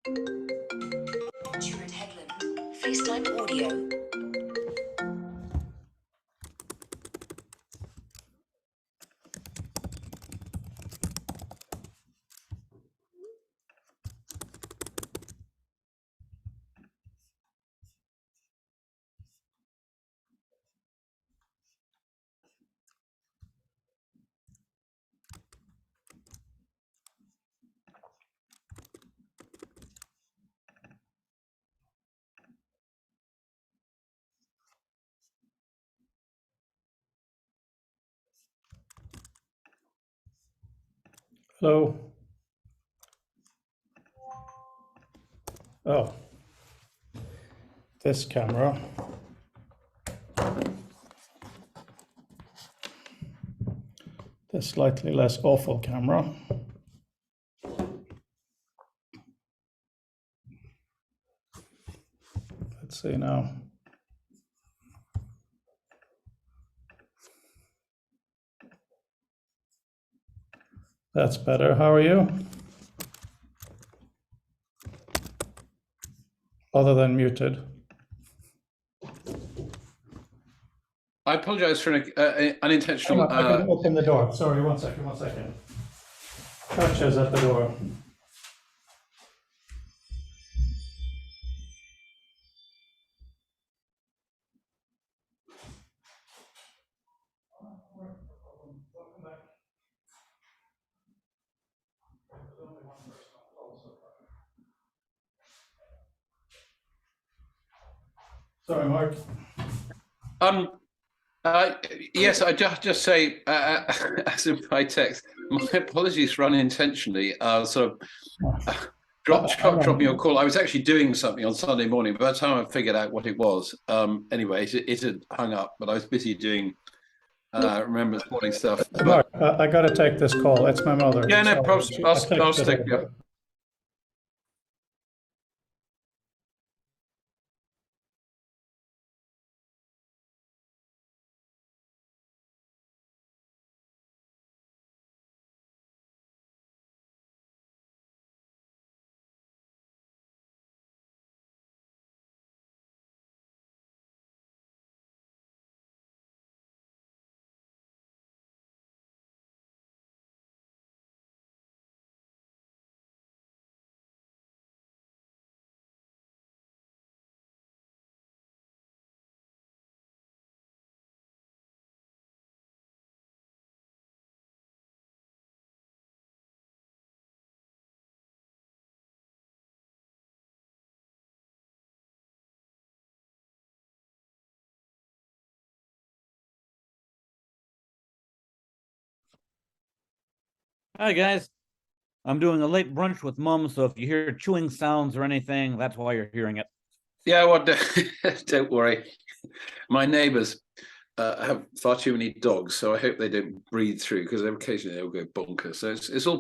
Stuart Headland, FaceTime audio. Hello. Oh, this camera. The slightly less awful camera. Let's see now. That's better. How are you? Other than muted. I apologize for an unintentional. I can open the door. Sorry, one second. Church is at the door. Sorry, Mark. Yes, I just say, as in my text, my apologies for unintentionally sort of dropping your call. I was actually doing something on Sunday morning. By the time I figured out what it was, anyway, it had hung up. But I was busy doing Remembrance Morning stuff. Mark, I got to take this call. It's my mother. Yeah, no problem. I'll stick. Yeah. Hi guys, I'm doing a late brunch with Mum, so if you hear chewing sounds or anything, that's why you're hearing it. Yeah, well, don't worry. My neighbours have far too many dogs, so I hope they don't breathe through because occasionally they'll go bonkers. So it's all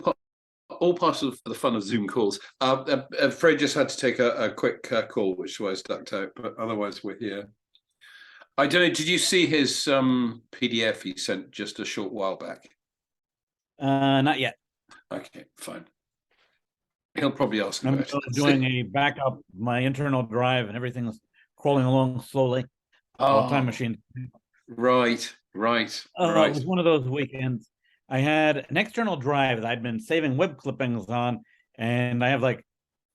part of the fun of Zoom calls. Fred just had to take a quick call, which is why I ducked out, but otherwise we're here. I don't know, did you see his PDF he sent just a short while back? Not yet. Okay, fine. He'll probably ask I'm about it. doing a backup of my internal drive and everything's crawling along slowly. Time machine. Right. It was one of those weekends. I had an external drive that I'd been saving web clippings on, and I have like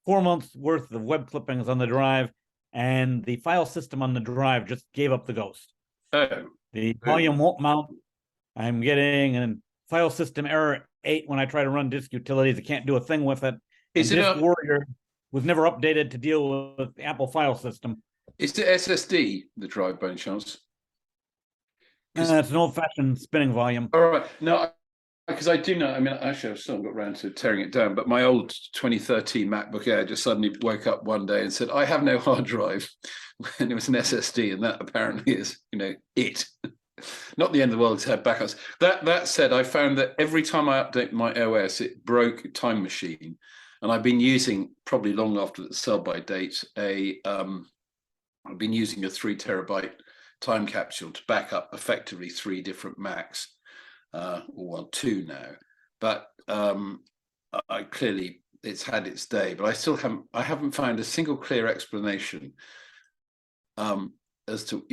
4 months worth of web clippings on the drive, and the file system on the drive just gave up the ghost. The volume won't mount. I'm getting a file system error 8 when I try to run disk utilities. I can't do a thing with it. Disk Warrior was never updated to deal with the Apple file system. Is the SSD the drive by any chance? It's an old-fashioned spinning volume. All right. No, because I do know. I mean, actually, I've still got around to tearing it down. But my old 2013 MacBook Air just suddenly woke up one day and said, "I have no hard drive," and it was an SSD, and that apparently is, it. Not the end of the world to have backups. That said, I found that every time I update my OS, it broke Time Machine, and I've been using, probably long after the sell-by date, I've been using a 3 terabyte time capsule to back up effectively 3 different Macs, or 2 now. But I clearly it's had its day, but I haven't found a single clear explanation as to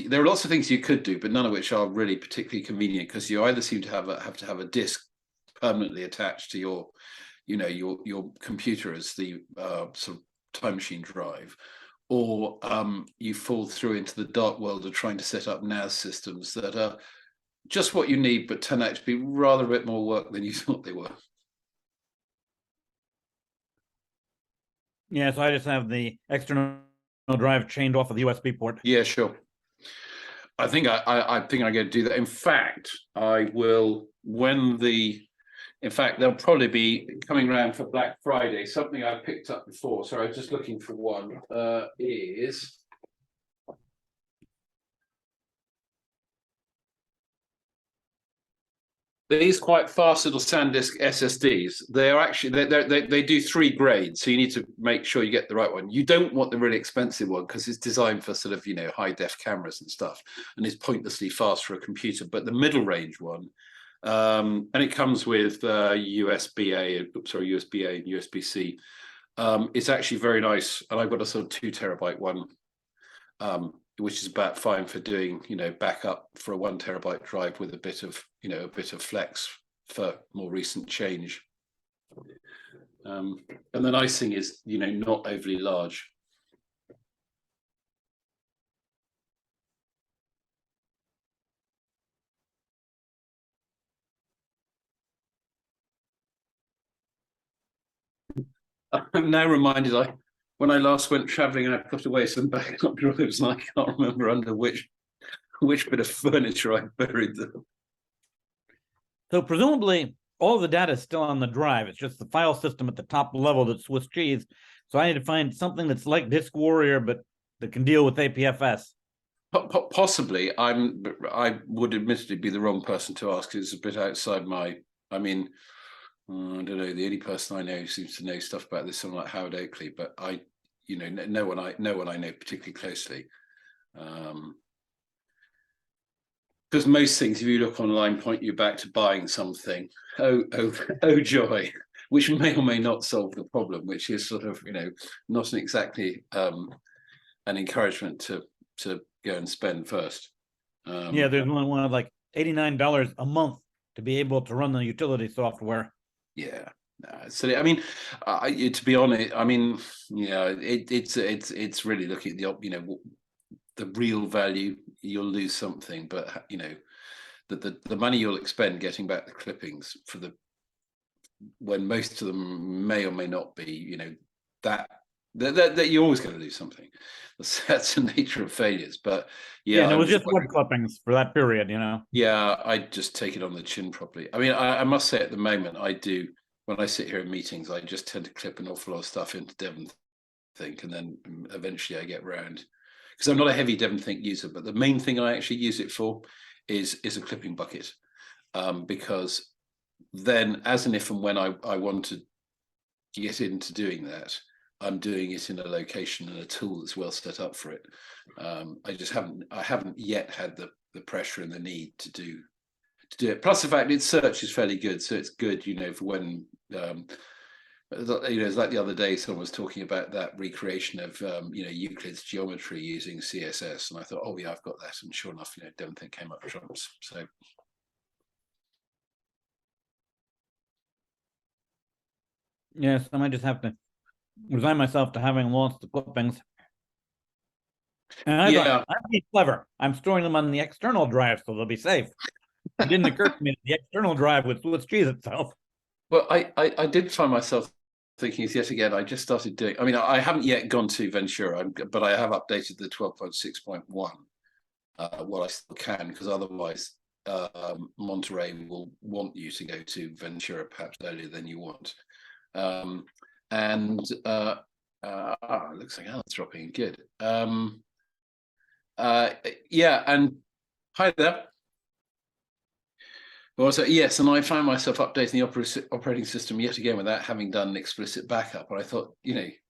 there are lots of things you could do, but none of which are really particularly convenient, because you either seem to have to have a disk permanently attached to your computer as the sort of time machine drive, or you fall through into the dark world of trying to set up NAS systems that are just what you need, but turn out to be rather a bit more work than you thought they were. Yeah, so I just have the external drive chained off of the USB port. Yeah, sure. I think I think I'm going to do that. In fact, I will in fact, they'll probably be coming around for Black Friday. Something I picked up before. So I was just looking for one. Is these quite fast little SanDisk SSDs? They are actually they do 3 grades, so you need to make sure you get the right one. You don't want the really expensive one because it's designed for sort of high def cameras and stuff, and it's pointlessly fast for a computer. But the middle range one, and it comes with USB-A and USB-C. It's actually very nice, and I've got a sort of 2 terabyte one, which is about fine for doing backup for a 1 terabyte drive with a bit of flex for more recent change. And the nice thing is not overly large. I'm now reminded when I last went traveling, I put away some backup drives, and I can't remember under which bit of furniture I buried them. So presumably all the data is still on the drive. It's just the file system at the top level that's Swiss cheese. So I need to find something that's like Disk Warrior, but that can deal with APFS. Possibly. I would admittedly be the wrong person to ask. It's a bit outside my. I mean, I don't know. The only person I know who seems to know stuff about this is someone like Howard Oakley, but no one I know particularly closely. Because most things, if you look online, point you back to buying something. Oh joy, which may or may not solve the problem, which is sort of not exactly an encouragement to go and spend first. Yeah, there's one of like $89 a month to be able to run the utility software. Yeah, no, so I mean, to be honest, I mean, yeah, it's really looking at the real value. You'll lose something, but the money you'll expend getting back the clippings when most of them may or may not be, that you're always going to lose something. That's the nature of failures. But yeah, and it was just web clippings for that period, Yeah, I just take it on the chin properly. I mean, I must say at the moment I do, when I sit here in meetings, I just tend to clip an awful lot of stuff into Devon Think, and then eventually I get round, because I'm not a heavy Devon Think user, but the main thing I actually use it for is a clipping bucket, because then as and if and when I want to get into doing that, I'm doing it in a location and a tool that's well set up for it. I haven't yet had the pressure and the need to do it. Plus the fact its search is fairly good, so it's good, for when it's like the other day someone was talking about that recreation of Euclid's geometry using CSS, and I thought, oh yeah, I've got that, and sure enough, Devon Think came up trumps. So yes, I might just have to resign myself to having lost the clippings. And I thought, I'd be clever. I'm storing them on the external drive, so they'll be safe. It didn't occur to me that the external drive would Swiss cheese itself. Well, I did find myself thinking yet again, I just started doing, I mean, I haven't yet gone to Ventura, but I have updated the 12.6.1 while I still can, because otherwise Monterey will want you to go to Ventura perhaps earlier than you want. It looks like Alan's dropping. Good. Yeah, and hi there. Well, so yes, and I found myself updating the operating system yet again without having done an explicit backup. And I thought,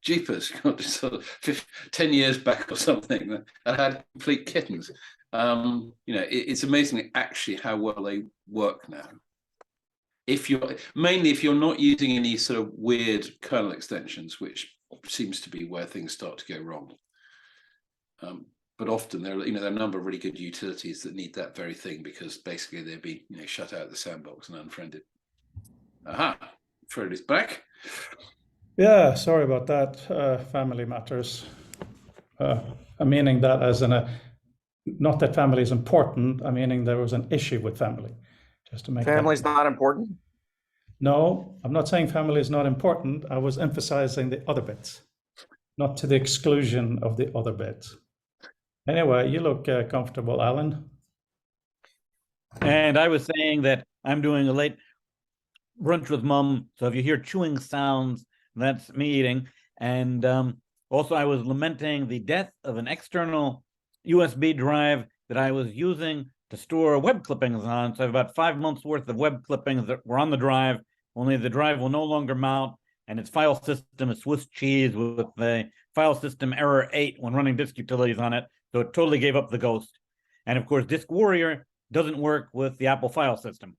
jeepers, got just sort of 10 years back or something, and had complete kittens. It's amazing actually how well they work now. if you're not using any sort of weird kernel extensions, which seems to be where things start to go wrong. But often there are a number of really good utilities that need that very thing, because basically they'd be shut out of the sandbox and unfriended. Aha, Fred is back. Yeah, sorry about that. Family matters. I'm meaning that as not that family is important. I'm meaning there was an issue with family. Just to make Family's not important. No, I'm not saying family is not important. I was emphasizing the other bits, not to the exclusion of the other bits. Anyway, you look comfortable, Alan. And I was saying that I'm doing a late brunch with mom. So if you hear chewing sounds, that's me eating. And also I was lamenting the death of an external USB drive that I was using to store web clippings on. So I have about 5 months worth of web clippings that were on the drive, only the drive will no longer mount, and its file system is Swiss cheese with the file system error 8 when running disk utilities on it. So it totally gave up the ghost. And of course, Disk Warrior doesn't work with the Apple file system.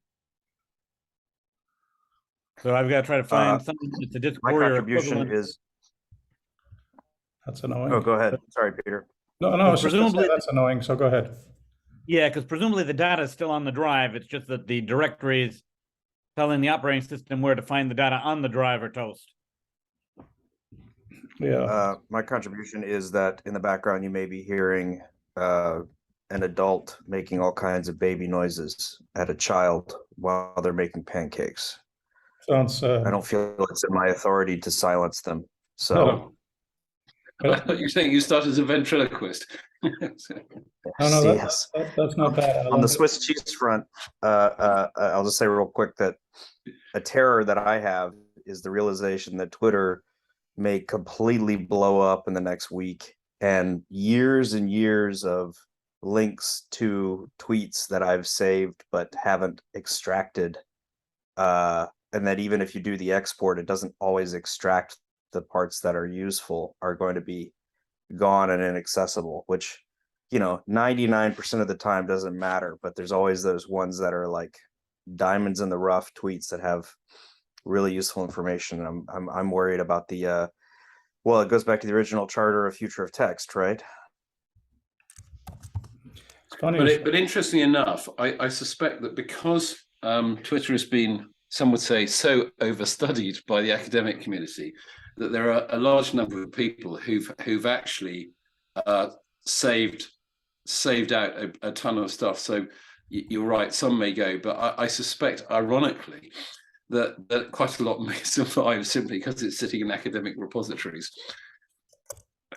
So I've got to try to find something that's a Disk My Warrior contribution equivalent. is. That's annoying. Oh, go ahead. Sorry, Peter. No, I was just gonna say presumably- that's annoying, so go ahead. Yeah, because presumably the data is still on the drive. It's just that the directories telling the operating system where to find the data on the drive are toast. Yeah. My contribution is that in the background you may be hearing an adult making all kinds of baby noises at a child while they're making pancakes. Sounds. I don't feel it's in my authority to silence them. So No. I thought you were saying you started as a ventriloquist. No, yes. that's not bad. On Alan. the Swiss cheese front, I'll just say real quick that a terror that I have is the realization that Twitter may completely blow up in the next week, and years of links to tweets that I've saved but haven't extracted, and that even if you do the export, it doesn't always extract the parts that are useful, are going to be gone and inaccessible, which 99% of the time doesn't matter, but there's always those ones that are like diamonds in the rough tweets that have really useful information. I'm worried about the well, it goes back to the original charter of future of text, right? It's funny. But interestingly enough, I suspect that because Twitter has been, some would say, so overstudied by the academic community, that there are a large number of people who've actually saved out a ton of stuff. So you're right, some may go, but I suspect, ironically, that quite a lot may survive simply because it's sitting in academic repositories,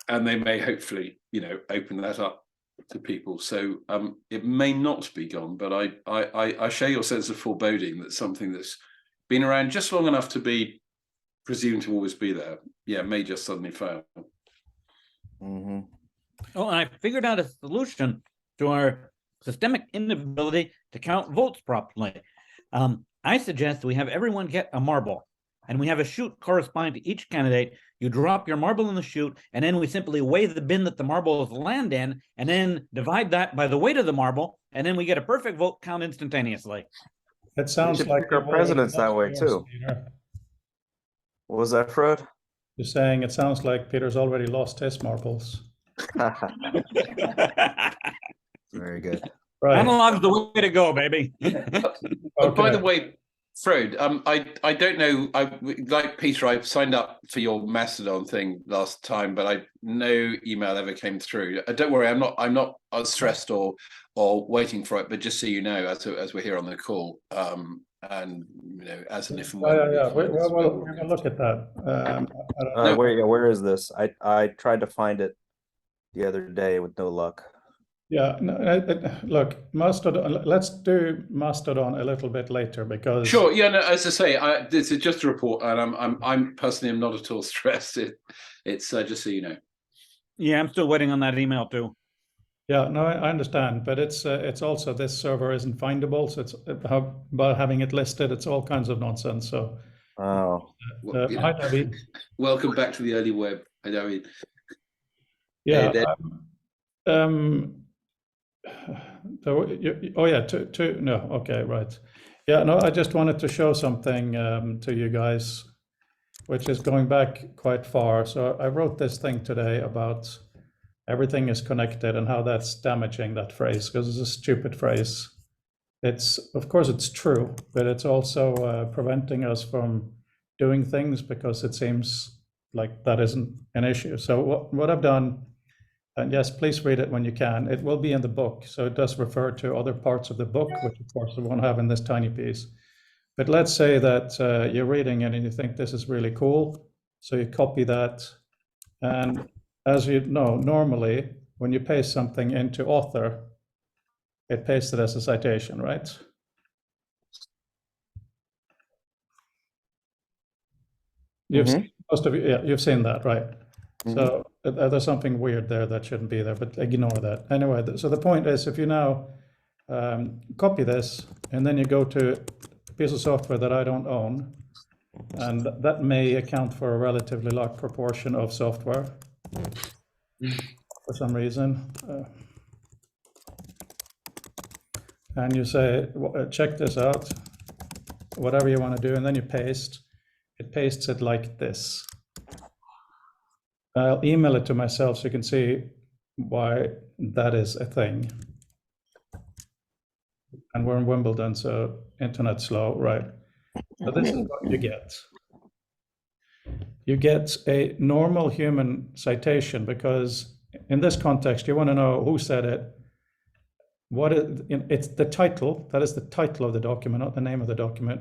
and they may hopefully open that up to people. So it may not be gone, but I share your sense of foreboding that something that's been around just long enough to be presumed to always be there, may just suddenly fail. Mm-hmm. Oh, and I figured out a solution to our systemic inability to count votes properly. I suggest we have everyone get a marble, and we have a chute corresponding to each candidate. You drop your marble in the chute, and then we simply weigh the bin that the marbles land in, and then divide that by the weight of the marble, and then we get a perfect vote count instantaneously. It sounds should like pick our you've already presidents that lost way, yours, too. Peter. What was that, Fred? You're saying it sounds like Peter's already lost his marbles. Very good. Right. Analog's the way to go, baby. Oh, by the way, Fred, I don't know. Like Peter, I signed up for your Mastodon thing last time, but no email ever came through. Don't worry, I'm not stressed or waiting for it. But just so you know, as we're here on the call, and as an if and when. Yeah. We'll look at that. I don't know. Where is this? I tried to find it the other day with no luck. Yeah, no, look, Mastodon. Let's do Mastodon a little bit later because. Sure. Yeah. No. As I say, this is just a report, and I'm personally am not at all stressed. It's just so you know. Yeah, I'm still waiting on that email too. Yeah, no, I understand, but it's also this server isn't findable, so it's about having it listed. It's all kinds of nonsense. So. Oh. Hi, David. Welcome back to the early web. Hi, David. Yeah. Hey, oh yeah, no, okay, right. Yeah, no, I just wanted to show something to you guys, which is going back quite far. So I wrote this thing today about everything is connected and how that's damaging that phrase, because it's a stupid phrase. It's, of course, it's true, but it's also preventing us from doing things because it seems like that isn't an issue. So what I've done, and yes, please read it when you can. It will be in the book, so it does refer to other parts of the book, which of course we won't have in this tiny piece. But let's say that you're reading it and you think this is really cool, so you copy that. And as you know, normally when you paste something into author, it pastes it as a citation, right? Most of you, yeah, you've seen that, right? So there's something weird there that shouldn't be there, but ignore that. Anyway, so the point is, if you now copy this and then you go to a piece of software that I don't own, and that may account for a relatively large proportion of software for some reason. And you say, check this out, whatever you want to do, and then you paste. It pastes it like this. I'll email it to myself so you can see why that is a thing. And we're in Wimbledon, so internet's slow, right? So this is what you get. You get a normal human citation because in this context, you want to know who said it. It's the title, that is the title of the document, not the name of the document,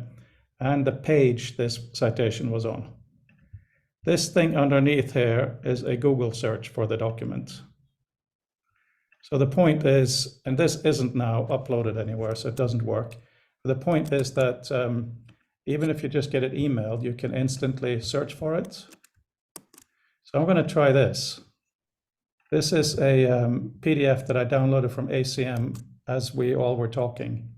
and the page this citation was on. This thing underneath here is a Google search for the document. So the point is, and this isn't now uploaded anywhere, so it doesn't work. The point is that even if you just get it emailed, you can instantly search for it. So I'm going to try this. This is a PDF that I downloaded from ACM as we all were talking.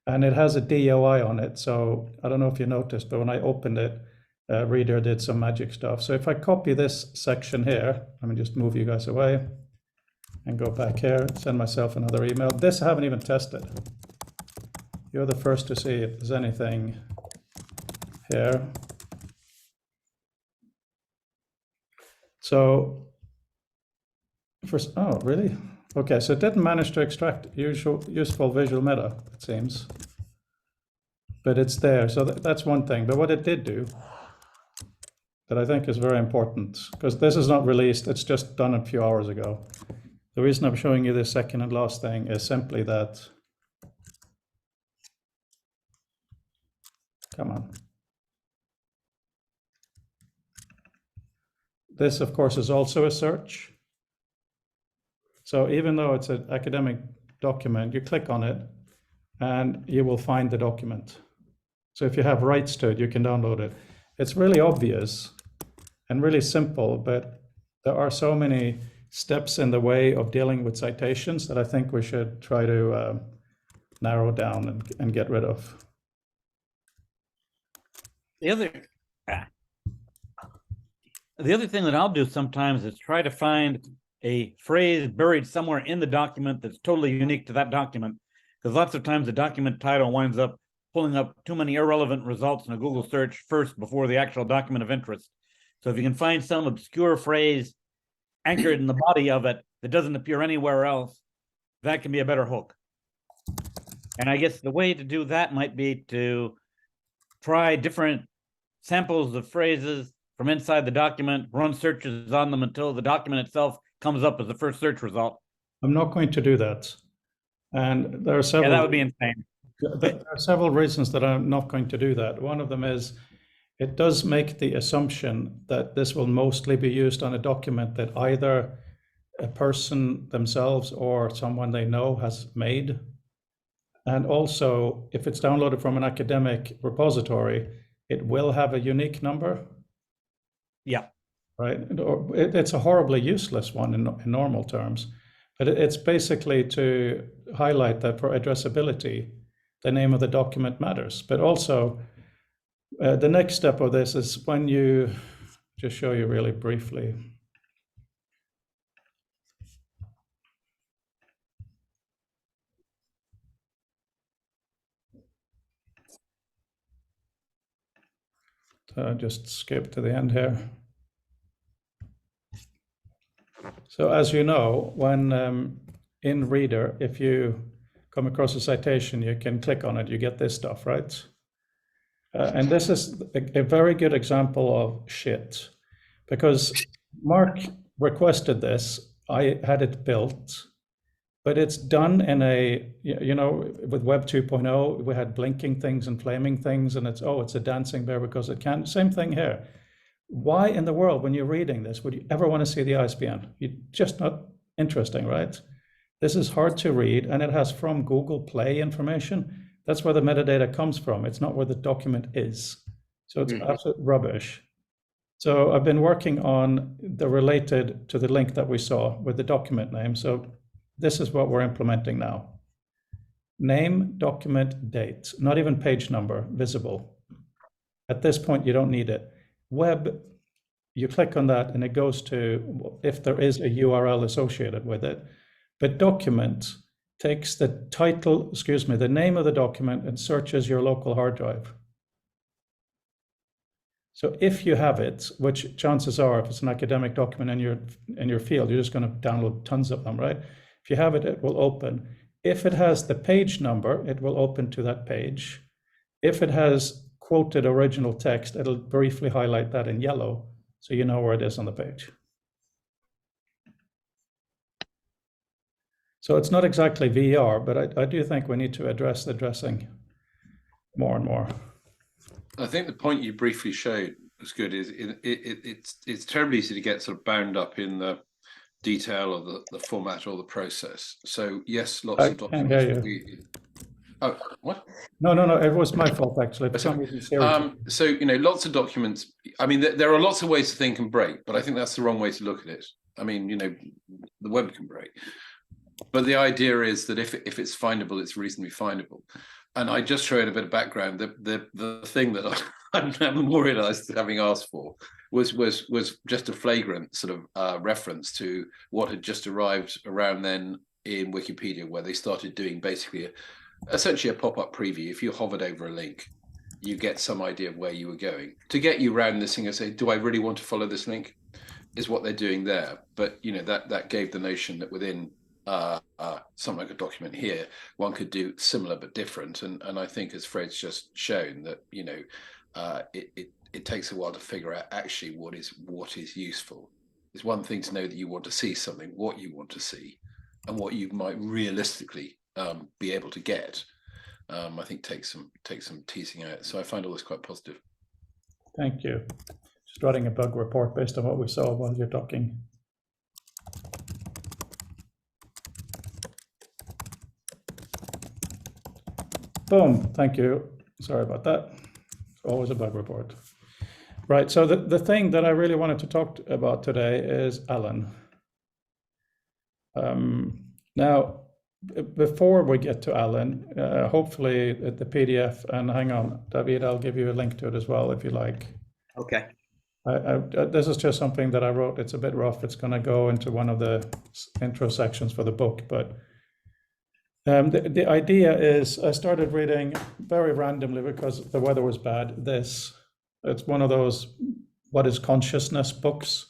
And it has a DOI on it. So I don't know if you noticed, but when I opened it, Reader did some magic stuff. So if I copy this section here, let me just move you guys away and go back here, send myself another email. This I haven't even tested. You're the first to see if there's anything here. So first, oh, really? Okay, so it didn't manage to extract useful visual meta, it seems. But it's there, so that's one thing. But what it did do, that I think is very important, because this is not released, it's just done a few hours ago. The reason I'm showing you this second and last thing is simply that, come on. This, of course, is also a search. So even though it's an academic document, you click on it and you will find the document. So if you have rights to it, you can download it. It's really obvious and really simple, but there are so many steps in the way of dealing with citations that I think we should try to narrow down and get rid of. The other thing that I'll do sometimes is try to find a phrase buried somewhere in the document that's totally unique to that document, because lots of times the document title winds up pulling up too many irrelevant results in a Google search first before the actual document of interest. So if you can find some obscure phrase anchored in the body of it that doesn't appear anywhere else, that can be a better hook. And I guess the way to do that might be to try different samples of phrases from inside the document, run searches on them until the document itself comes up as the first search result. I'm not going to do that. And there are several. Yeah, that would be insane. There are several reasons that I'm not going to do that. One of them is it does make the assumption that this will mostly be used on a document that either a person themselves or someone they know has made. And also, if it's downloaded from an academic repository, it will have a unique number. Yeah. Right. It's a horribly useless one in normal terms, but it's basically to highlight that for addressability, the name of the document matters. But also, the next step of this is when you, just show you really briefly. just skip to the end here. So as you know, when in Reader, if you come across a citation, you can click on it, you get this stuff, right? And this is a very good example of shit, because Mark requested this, I had it built, but it's done in a, with Web 2.0, we had blinking things and flaming things, and it's a dancing bear because it can. Same thing here. Why in the world, when you're reading this, would you ever want to see the ISBN? You're just not interesting, right? This is hard to read, and it has from Google Play information. That's where the metadata comes from. It's not where the document is. So it's absolute rubbish. So I've been working on the related to the link that we saw with the document name. So this is what we're implementing now. Name, document, date, not even page number visible. At this point, you don't need it. Web, you click on that and it goes to if there is a URL associated with it. But document takes the title, the name of the document and searches your local hard drive. So if you have it, which chances are, if it's an academic document in your field, you're just going to download tons of them, right? If you have it, it will open. If it has the page number, it will open to that page. If it has quoted original text, it'll briefly highlight that in yellow, so you know where it is on the page. So it's not exactly VR, but I do think we need to address the addressing more and more. I think the point you briefly showed was good. It's terribly easy to get sort of bound up in the detail of the format or the process. So yes, lots of documents. I can't hear you. Oh, what? No, it was my fault actually. For some reason, so lots of documents. I mean, there are lots of ways to think and break, but I think that's the wrong way to look at it. I mean, the web can break. But the idea is that if it's findable, it's reasonably findable. And I just showed a bit of background. The thing that I'm more realized having asked for was just a flagrant sort of reference to what had just arrived around then in Wikipedia, where they started doing basically essentially a pop-up preview. If you hovered over a link, you get some idea of where you were going. To get you around this thing and say, do I really want to follow this link? Is what they're doing there. But that gave the notion that within something like a document here, one could do similar but different. And I think, as Fred's just shown, that it takes a while to figure out actually what is useful. It's one thing to know that you want to see something, what you want to see, and what you might realistically be able to get. I think takes some teasing out. So I find all this quite positive. Thank you. Just writing a bug report based on what we saw while you're talking. Boom, thank you. Sorry about that. Always a bug report. Right, so the thing that I really wanted to talk about today is Alan. Now, before we get to Alan, hopefully the PDF, and hang on, David, I'll give you a link to it as well if you like. Okay. This is just something that I wrote. It's a bit rough. It's going to go into one of the intro sections for the book, but the idea is I started reading very randomly because the weather was bad. It's one of those what is consciousness books.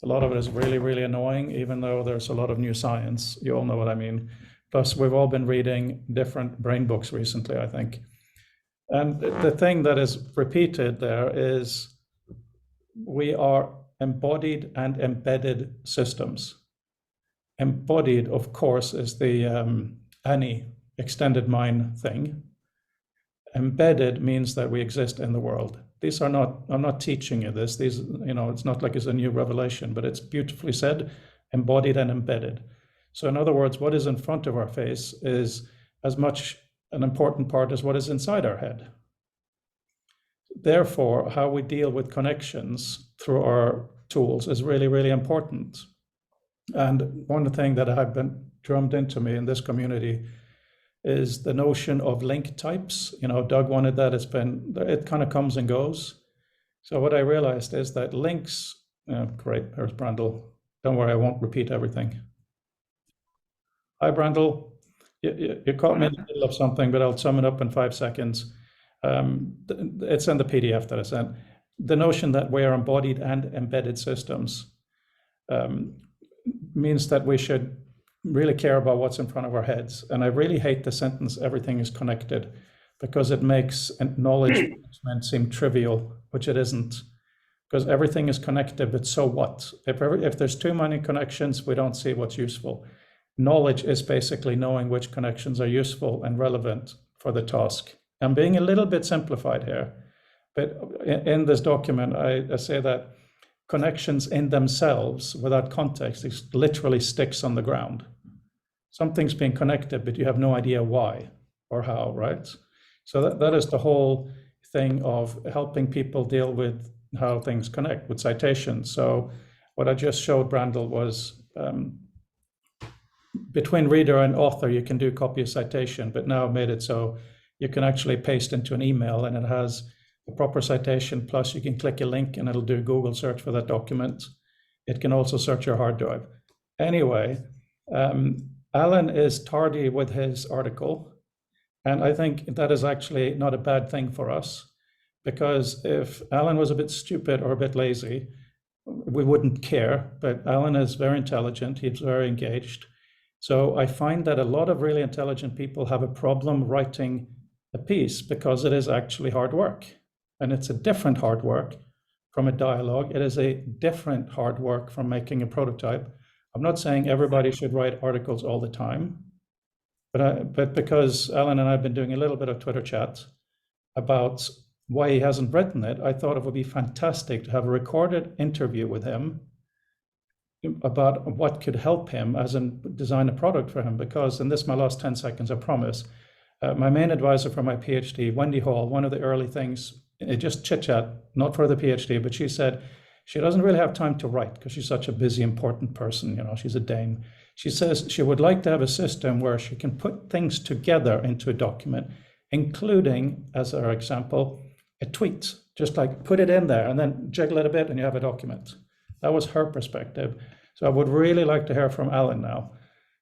A lot of it is really, really annoying, even though there's a lot of new science. You all know what I mean. Plus, we've all been reading different brain books recently, I think. And the thing that is repeated there is we are embodied and embedded systems. Embodied, of course, is the Annie extended mind thing. Embedded means that we exist in the world. These are not, I'm not teaching you this. These, it's not like it's a new revelation, but it's beautifully said, embodied and embedded. So in other words, what is in front of our face is as much an important part as what is inside our head. Therefore, how we deal with connections through our tools is really, really important. And one thing that have been drummed into me in this community is the notion of link types. Doug wanted that. It kind of comes and goes. So what I realized is that links, great, there's Brandel. Don't worry, I won't repeat everything. Hi, Brandel. You caught me in the middle of something, but I'll sum it up in 5 seconds. It's in the PDF that I sent. the notion that we are embodied and embedded systems means that we should really care about what's in front of our heads. And I really hate the sentence, everything is connected, because it makes knowledge management seem trivial, which it isn't. Because everything is connected, but so what? If there's too many connections, we don't see what's useful. Knowledge is basically knowing which connections are useful and relevant for the task. I'm being a little bit simplified here, but in this document, I say that connections in themselves, without context, is literally sticks on the ground. Something's being connected, but you have no idea why or how, right? So that is the whole thing of helping people deal with how things connect with citations. So what I just showed Brandel was between reader and author, you can do copy a citation, but now I've made it so you can actually paste into an email and it has the proper citation, plus you can click a link and it'll do a Google search for that document. It can also search your hard drive. Anyway, Alan is tardy with his article, and I think that is actually not a bad thing for us, because if Alan was a bit stupid or a bit lazy, we wouldn't care, but Alan is very intelligent, he's very engaged. So I find that a lot of really intelligent people have a problem writing a piece because it is actually hard work. And it's a different hard work from a dialogue. It is a different hard work from making a prototype. I'm not saying everybody should write articles all the time, but because Alan and I have been doing a little bit of Twitter chat about why he hasn't written it, I thought it would be fantastic to have a recorded interview with him about what could help him as in design a product for him. Because, and this is my last 10 seconds, I promise, my main advisor for my PhD, Wendy Hall, one of the early things, just chit chat, not for the PhD, but she said she doesn't really have time to write because she's such a busy, important person. You know, she's a Dane. She says she would like to have a system where she can put things together into a document, including, as our example, a tweet. Just like put it in there and then jiggle it a bit and you have a document. That was her perspective. So I would really like to hear from Alan now.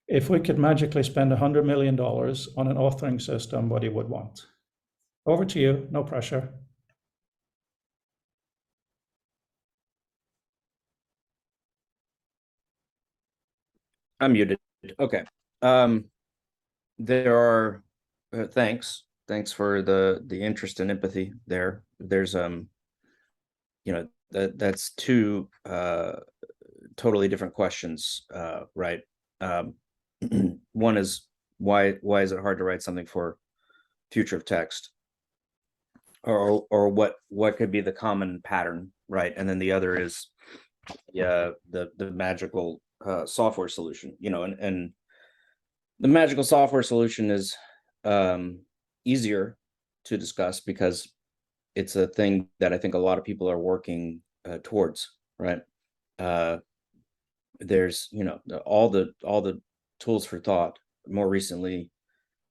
If we could magically spend $100 million on an authoring system, what he would want. Over to you, no pressure. I'm muted. Okay. There are thanks for the interest and empathy there. There's that's two totally different questions, right? One is why is it hard to write something for future of text, or what could be the common pattern, right? And then the other is the magical software solution, and the magical software solution is easier to discuss because it's a thing that I think a lot of people are working towards, right? There's all the tools for thought more recently,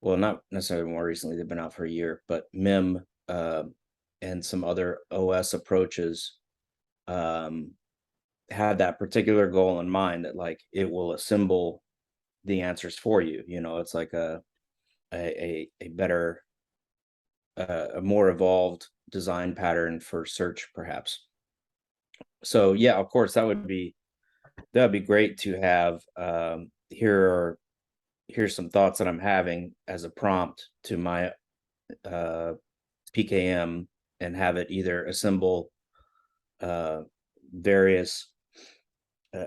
well, not necessarily more recently, they've been out for a year, but MIM and some other OS approaches had that particular goal in mind, that like it will assemble the answers for you. It's like a better, a more evolved design pattern for search, perhaps. So yeah, of course, that'd be great to have. Here's some thoughts that I'm having as a prompt to my PKM, and have it either assemble various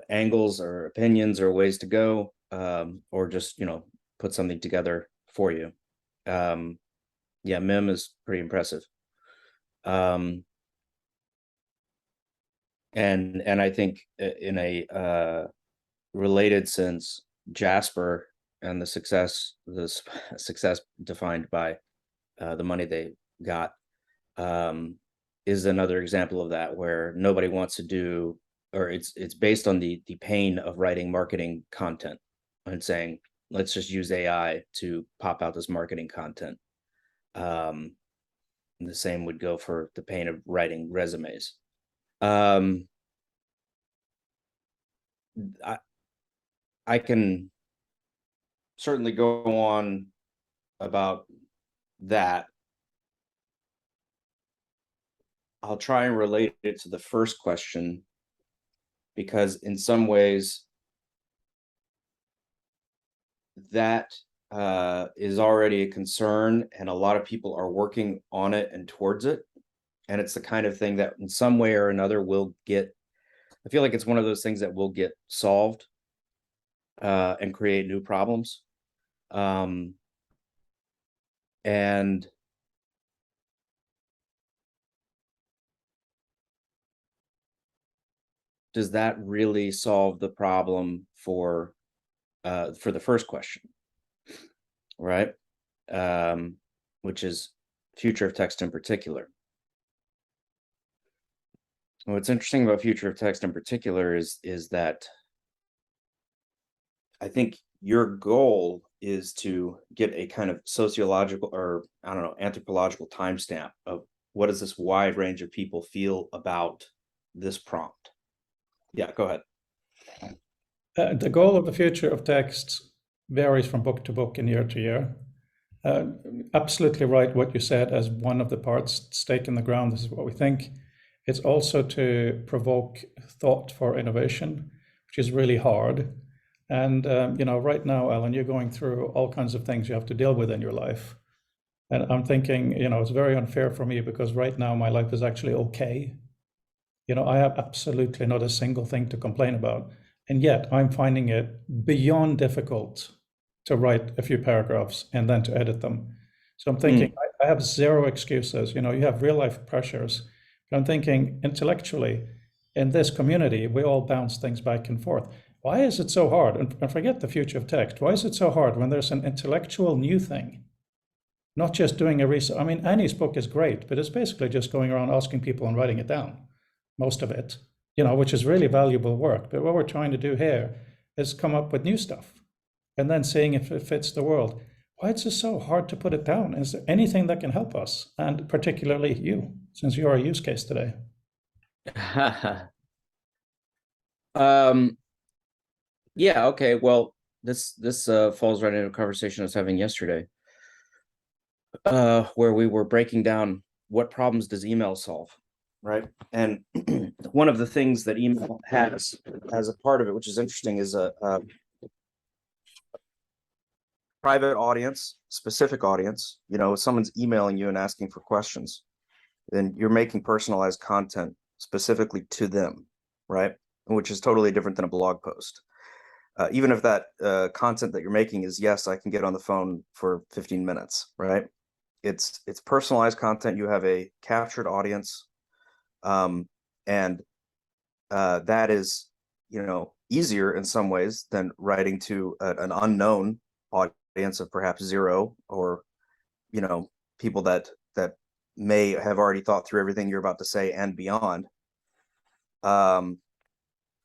angles or opinions or ways to go, or just put something together for you. Yeah, MIM is pretty impressive. And I think in a related sense, Jasper and the success defined by the money they got is another example of that, where nobody wants to do, or it's based on the pain of writing marketing content and saying, let's just use AI to pop out this marketing content. And the same would go for the pain of writing resumes. I can certainly go on about that. I'll try and relate it to the first question, because in some ways that is already a concern, and a lot of people are working on it and towards it. And it's the kind of thing that in some way or another will get, I feel like it's one of those things that will get solved and create new problems. And does that really solve the problem for the first question, right? Which is future of text in particular. What's interesting about future of text in particular is that I think your goal is to get a kind of sociological, or I don't know, anthropological timestamp of what does this wide range of people feel about this prompt. Yeah, go ahead. The goal of the future of text varies from book to book and year to year. Absolutely right what you said as one of the parts, stake in the ground, this is what we think. It's also to provoke thought for innovation, which is really hard. And right now, Alan, you're going through all kinds of things you have to deal with in your life. And I'm thinking, it's very unfair for me because right now my life is actually okay. I have absolutely not a single thing to complain about. And yet I'm finding it beyond difficult to write a few paragraphs and then to edit them. So I'm thinking, I have zero excuses. You have real life pressures. But I'm thinking intellectually, in this community, we all bounce things back and forth. Why is it so hard? And forget the future of text. Why is it so hard when there's an intellectual new thing? Not just doing a research. I mean, Annie's book is great, but it's basically just going around asking people and writing it down, most of it, which is really valuable work. But what we're trying to do here is come up with new stuff and then seeing if it fits the world. Why is it so hard to put it down? Is there anything that can help us? And particularly you, since you're a use case today. Yeah, okay. Well, this falls right into a conversation I was having yesterday, where we were breaking down what problems does email solve, right? And one of the things that email has as a part of it, which is interesting, is a private audience, specific audience. If someone's emailing you and asking for questions, then you're making personalized content specifically to them, right? Which is totally different than a blog post. Even if that content that you're making is, yes, I can get on the phone for 15 minutes, right? It's personalized content. You have a captured audience, and that is, easier in some ways than writing to an unknown audience of perhaps zero, or people that may have already thought through everything you're about to say and beyond.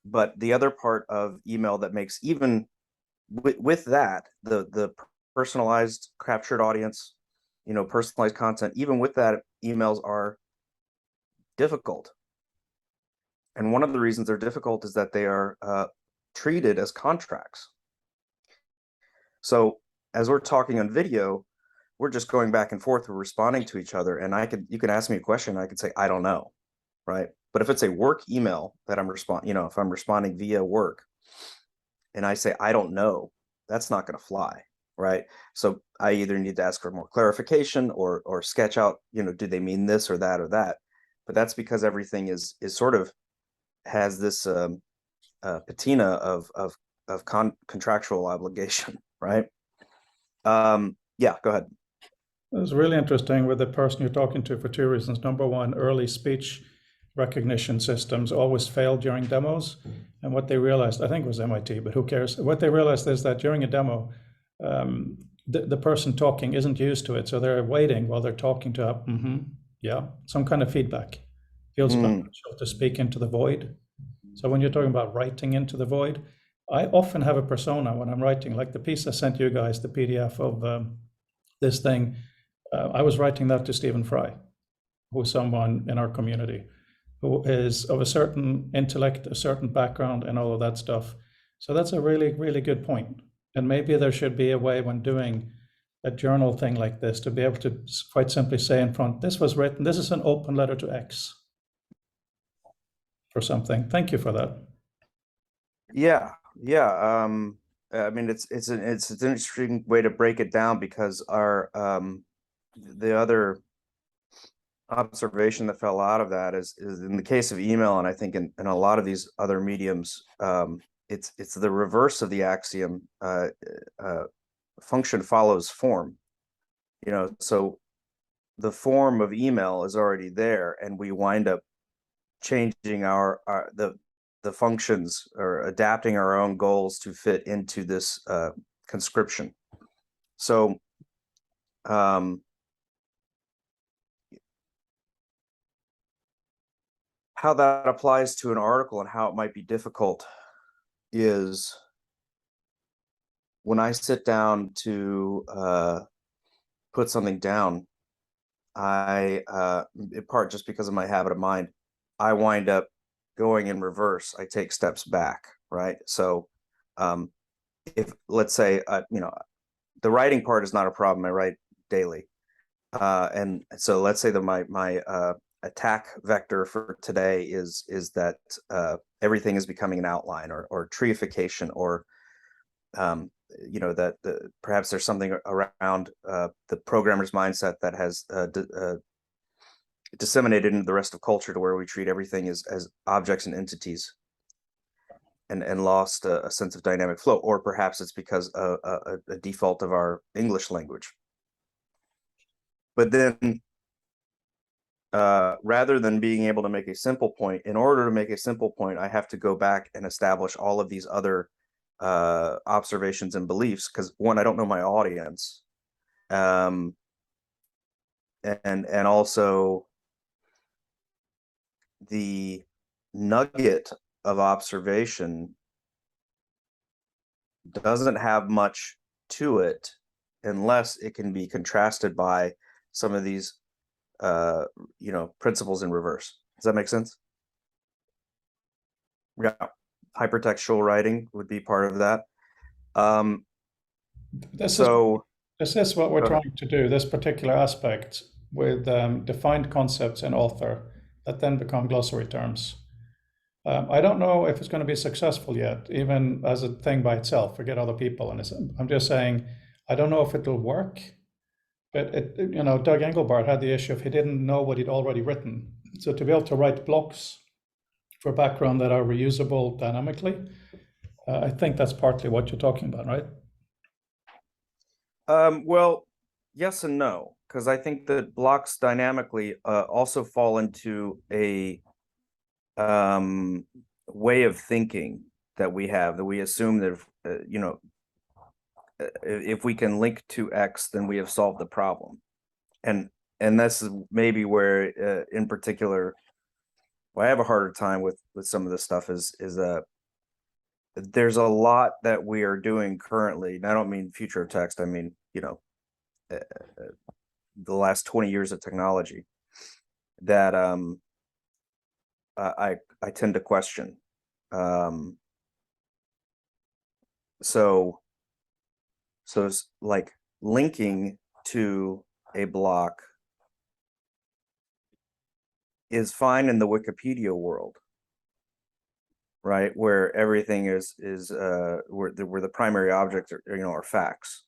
But the other part of email that makes, even with that, the personalized captured audience, personalized content, even with that, emails are difficult. And one of the reasons they're difficult is that they are treated as contracts. So as we're talking on video, we're just going back and forth, we're responding to each other, and you can ask me a question, I could say, I don't know, right? But if it's a work email that I'm if I'm responding via work and I say, I don't know, that's not going to fly, right? So I either need to ask for more clarification or sketch out, do they mean this or that or that? But that's because everything is sort of has this patina of contractual obligation, right? Yeah, go ahead. It was really interesting with the person you're talking to for two reasons. Number one, early speech recognition systems always fail during demos. And what they realized, I think it was MIT, but who cares? What they realized is that during a demo, the person talking isn't used to it. So they're waiting while they're talking to have, yeah, some kind of feedback. Feels beneficial to speak into the void. So when you're talking about writing into the void, I often have a persona when I'm writing, like the piece I sent you guys, the PDF of this thing. I was writing that to Stephen Fry, who's someone in our community who is of a certain intellect, a certain background, and all of that stuff. So that's a really, really good point. And maybe there should be a way when doing a journal thing like this to be able to quite simply say in front, this was written, this is an open letter to X. or something. Thank you for that. Yeah, yeah. I mean, it's an interesting way to break it down, because our the other observation that fell out of that is in the case of email, and I think in a lot of these other mediums, it's the reverse of the axiom. Function follows form. You know, so the form of email is already there, and we wind up changing the functions, or adapting our own goals to fit into this conscription. So how that applies to an article and how it might be difficult is when I sit down to put something down, I in part just because of my habit of mind, I wind up going in reverse. I take steps back, right? So if, let's say, you know, the writing part is not a problem. I write daily, and so let's say that my attack vector for today is that everything is becoming an outline, or treeification, or you know, that perhaps there's something around the programmer's mindset that has disseminated into the rest of culture, to where we treat everything as objects and entities, and lost a sense of dynamic flow. Or perhaps it's because a default of our English language. But then rather than being able to make a simple point, in order to make a simple point, I have to go back and establish all of these other observations and beliefs, because one, I don't know my audience, and also the nugget of observation doesn't have much to it unless it can be contrasted by some of these you know, principles in reverse. Does that make sense? Yeah. Hypertextual writing would be part of that. This is what we're trying to do, this particular aspect, with defined concepts in author that then become glossary terms. I don't know if it's going to be successful yet, even as a thing by itself. Forget other people, and I'm just saying, I don't know if it'll work. But you know, Doug Engelbart had the issue of he didn't know what he'd already written. So to be able to write blocks for background that are reusable dynamically, I think that's partly what you're talking about, right? Well, yes and no, because I think that blocks dynamically also fall into a way of thinking that we have, that we assume that you know, if we can link to X, then we have solved the problem. And this is maybe where in particular, well, I have a harder time with some of this stuff is there's a lot that we are doing currently, and I don't mean future of text, I mean, you know, the last 20 years of technology, that I tend to question. So it's like linking to a block is fine in the Wikipedia world, right? Where everything is where the primary objects are, you know, are facts.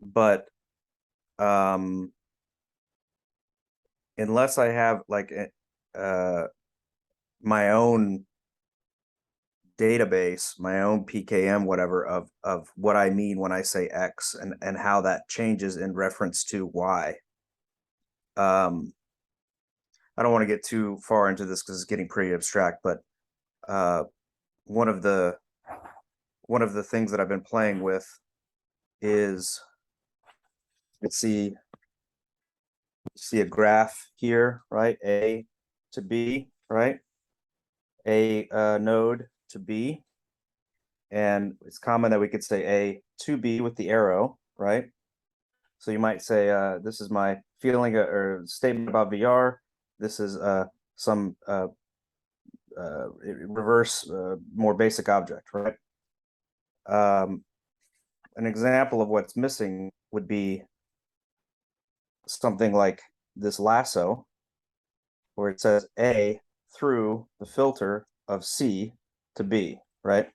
But unless I have like my own database, my own PKM, whatever, of what I mean when I say X, and how that changes in reference to Y. I don't want to get too far into this because it's getting pretty abstract, but one of the things that I've been playing with is, let's see a graph here, right? A to B, right? A node to B, and it's common that we could say A to B with the arrow, right? So you might say, this is my feeling or statement about VR. This is some reverse, more basic object, right? An example of what's missing would be something like this lasso, where it says A through the filter of C to B, right?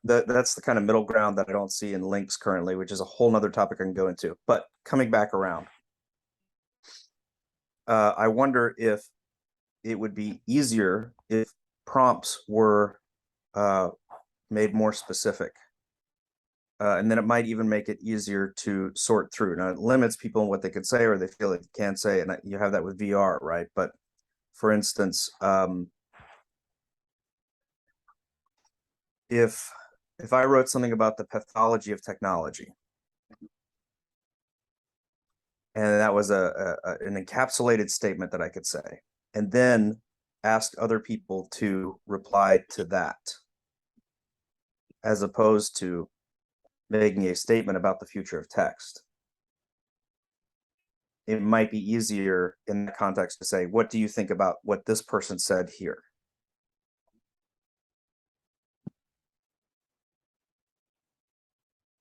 That's the kind of middle ground that I don't see in links currently, which is a whole nother topic I can go into. But coming back around, I wonder if it would be easier if prompts were made more specific. And then it might even make it easier to sort through. Now, it limits people in what they can say or they feel like they can't say, and you have that with VR, right? But for instance, if I wrote something about the pathology of technology, and that was an encapsulated statement that I could say, and then asked other people to reply to that, as opposed to making a statement about the future of text, it might be easier in that context to say, what do you think about what this person said here?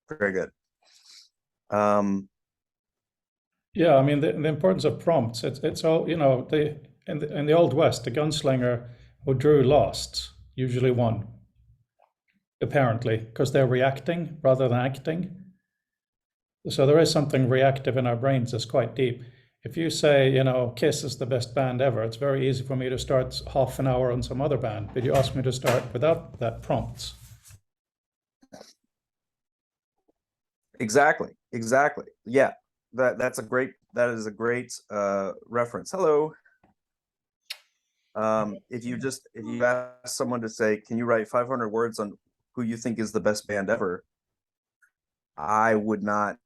Very good. Yeah, I mean the importance of prompts. It's all, you know, in the Old West, the gunslinger who drew lost usually won, apparently, because they're reacting rather than acting. So there is something reactive in our brains that's quite deep. If you say, you know, Kiss is the best band ever, it's very easy for me to start half an hour on some other band, but you ask me to start without that prompts. Exactly. Yeah, that is a great reference. Hello. If you ask someone to say, can you write 500 words on who you think is the best band ever, I would not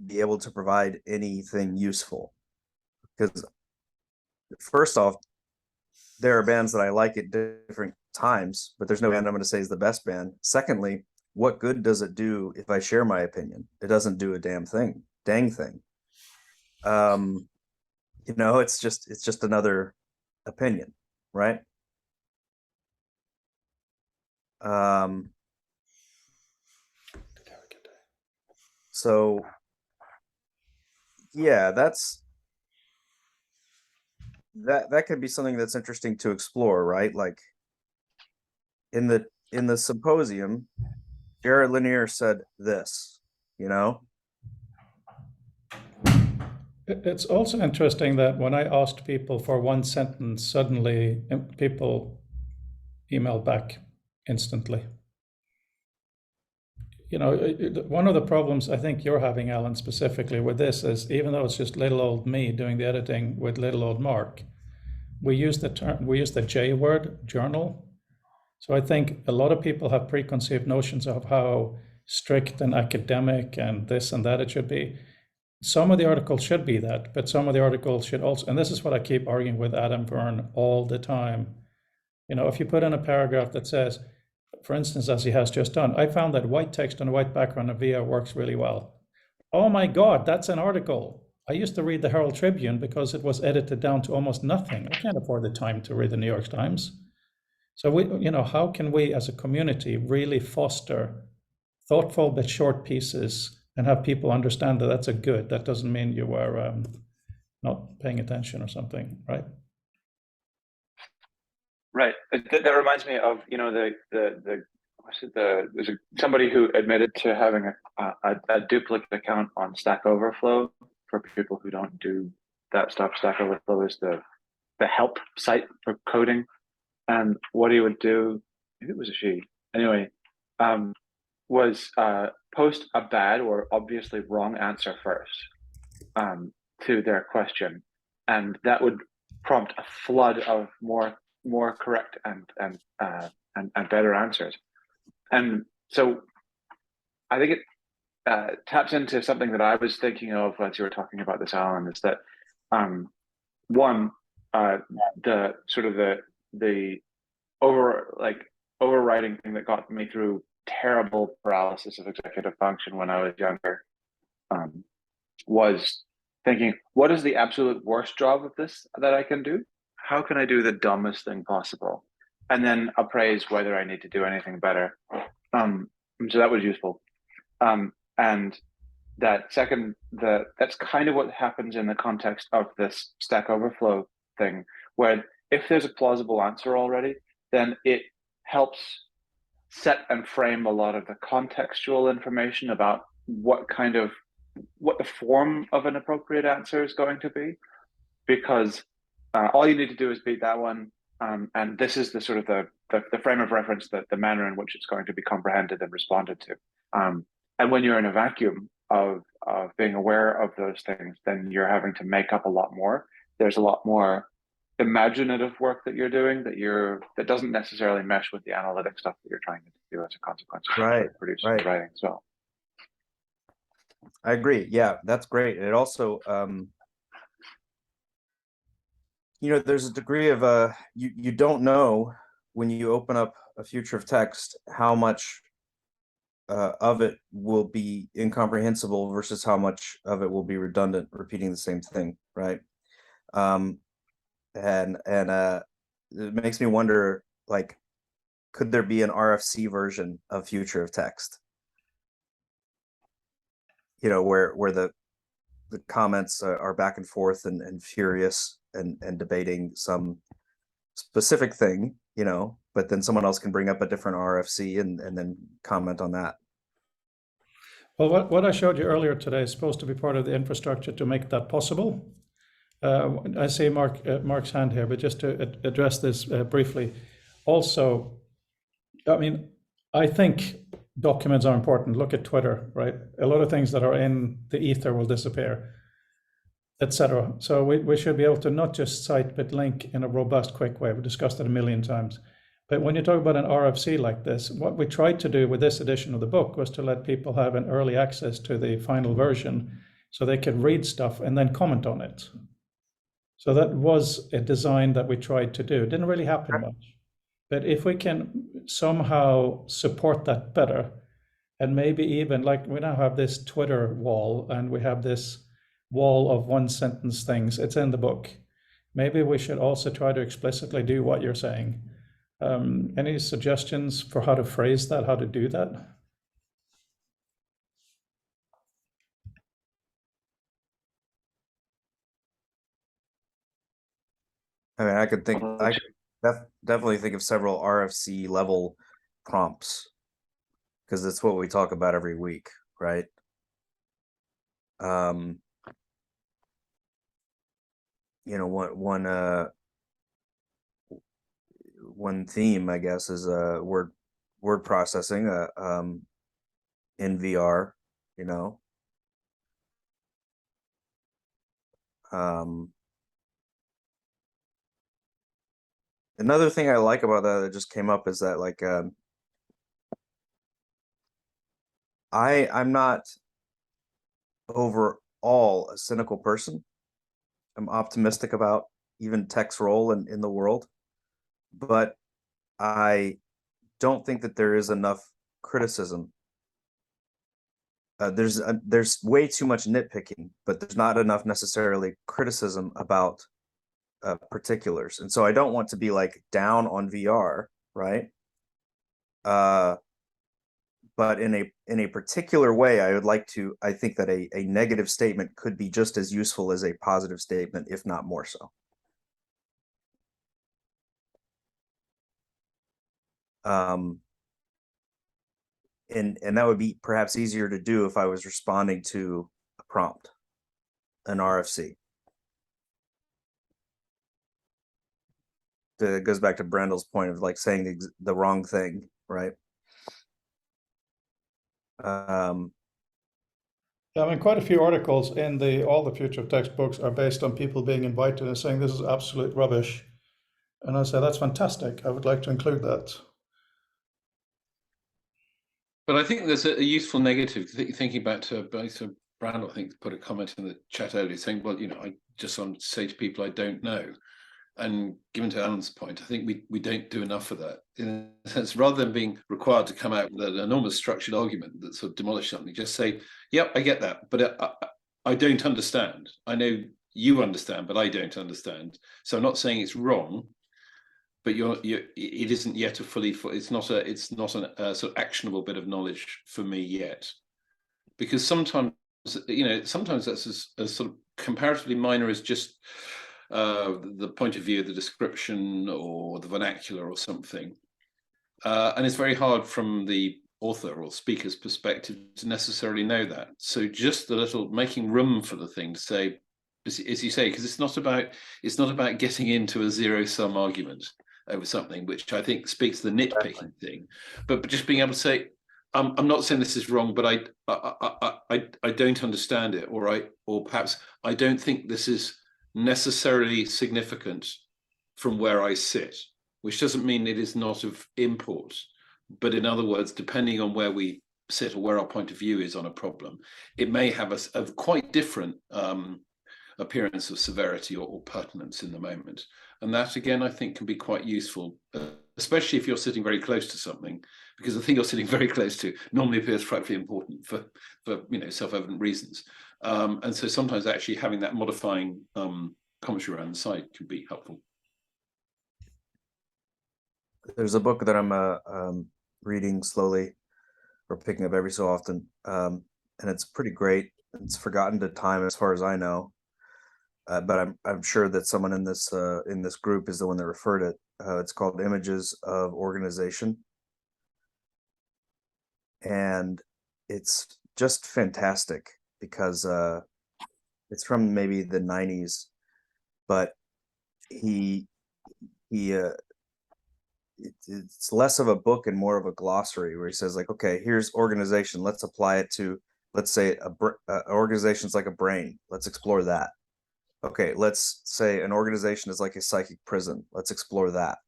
be able to provide anything useful, because first off, there are bands that I like at different times, but there's no band I'm going to say is the best band. Secondly, what good does it do if I share my opinion? It doesn't do a dang thing. You know, it's just another opinion, right? So yeah, that could be something that's interesting to explore, right? Like in the symposium, Jared Lanier said this, you know. It's also interesting that when I asked people for one sentence, suddenly people email back instantly. You know, one of the problems I think you're having, Alan, specifically with this is, even though it's just little old me doing the editing with little old Mark, we use the J word, journal. So I think a lot of people have preconceived notions of how strict and academic and this and that it should be. Some of the articles should be that, but some of the articles should also, and this is what I keep arguing with Adam Byrne all the time. You know, if you put in a paragraph that says, for instance, as he has just done, I found that white text on a white background of VR works really well. Oh my God, that's an article. I used to read the Herald Tribune because it was edited down to almost nothing. I can't afford the time to read the New York Times. So we, you know, how can we as a community really foster thoughtful but short pieces and have people understand that that's a good? That doesn't mean you are not paying attention or something, right? Right. That reminds me of, you know, there's somebody who admitted to having a duplicate account on Stack Overflow. For people who don't do that stuff, Stack Overflow is the help site for coding. And what he would do, maybe it was a she, anyway, was post a bad or obviously wrong answer first to their question, and that would prompt a flood of more correct and better answers. And so I think it taps into something that I was thinking of as you were talking about this, Alan, is that one, the sort of the overriding thing that got me through terrible paralysis of executive function when I was younger was thinking, what is the absolute worst job of this that I can do? How can I do the dumbest thing possible? And then appraise whether I need to do anything better. So that was useful. And that second, that's kind of what happens in the context of this Stack Overflow thing, where if there's a plausible answer already, then it helps set and frame a lot of the contextual information about what the form of an appropriate answer is going to be, because all you need to do is beat that one, and this is the sort of the frame of reference, the manner in which it's going to be comprehended and responded to. And when you're in a vacuum of being aware of those things, then you're having to make up a lot more. There's a lot more imaginative work that you're doing that doesn't necessarily mesh with the analytic stuff that you're trying to do as a consequence of producing writing as well. I agree. Yeah, that's great. And it also, there's a degree of you don't know when you open up a future of text how much of it will be incomprehensible versus how much of it will be redundant, repeating the same thing, right? And it makes me wonder, like, could there be an RFC version of future of text? Where the comments are back and forth and furious and debating some specific thing, but then someone else can bring up a different RFC and then comment on that. Well, what I showed you earlier today is supposed to be part of the infrastructure to make that possible. I see Mark's hand here, but just to address this briefly. Also, I mean, I think documents are important. Look at Twitter, right? A lot of things that are in the ether will disappear, etc. So we should be able to not just cite, but link in a robust, quick way. We've discussed it a million times. But when you talk about an RFC like this, what we tried to do with this edition of the book was to let people have an early access to the final version so they could read stuff and then comment on it. So that was a design that we tried to do. It didn't really happen much. But if we can somehow support that better, and maybe even, like, we now have this Twitter wall and we have this wall of one sentence things, it's in the book. Maybe we should also try to explicitly do what you're saying. Any suggestions for how to phrase that, how to do that? I mean, I could definitely think of several RFC level prompts, because it's what we talk about every week, right? One theme, I guess, is word processing in VR, Another thing I like about that just came up is that, like, I'm not overall a cynical person. I'm optimistic about even tech's role in the world, but I don't think that there is enough criticism. There's way too much nitpicking, but there's not enough necessarily criticism about particulars. And so I don't want to be like down on VR, right? But in a particular way, I think that a negative statement could be just as useful as a positive statement, if not more so. And that would be perhaps easier to do if I was responding to a prompt, an RFC. It goes back to Brendel's point of, like, saying the wrong thing, right? I mean, quite a few articles in all the future of text books are based on people being invited and saying this is absolute rubbish. And I say, that's fantastic. I would like to include that. But I think there's a useful negative, thinking back to both Brandel, I think, put a comment in the chat earlier saying, well, I just want to say to people I don't know. And given to Alan's point, I think we don't do enough of that. In a sense, rather than being required to come out with an enormous structured argument that sort of demolishes something, just say, yep, I get that, but I don't understand. I know you understand, but I don't understand. So I'm not saying it's wrong, but it isn't yet it's not a sort of actionable bit of knowledge for me yet. Because sometimes that's as sort of comparatively minor as just the point of view, the description, or the vernacular, or something. And it's very hard from the author or speaker's perspective to necessarily know that. So just a little making room for the thing to say, as you say, because it's not about getting into a zero-sum argument over something, which I think speaks to the nitpicking thing, but just being able to say, I'm not saying this is wrong, but I don't understand it, or perhaps I don't think this is necessarily significant from where I sit, which doesn't mean it is not of import. But in other words, depending on where we sit or where our point of view is on a problem, it may have a quite different appearance of severity or pertinence in the moment. And that, again, I think can be quite useful, especially if you're sitting very close to something, because the thing you're sitting very close to normally appears frightfully important for self-evident reasons. And so sometimes actually having that modifying commentary around the side can be helpful. There's a book that I'm reading slowly or picking up every so often, and it's pretty great. It's forgotten to time as far as I know, but I'm sure that someone in this group is the one that referred it. It's called Images of Organization, and it's just fantastic because it's from maybe the 90s, but it's less of a book and more of a glossary where he says, like, okay, here's organization. Let's apply it to, let's say, organization's like a brain. Let's explore that. Okay, let's say an organization is like a psychic prison. Let's explore that.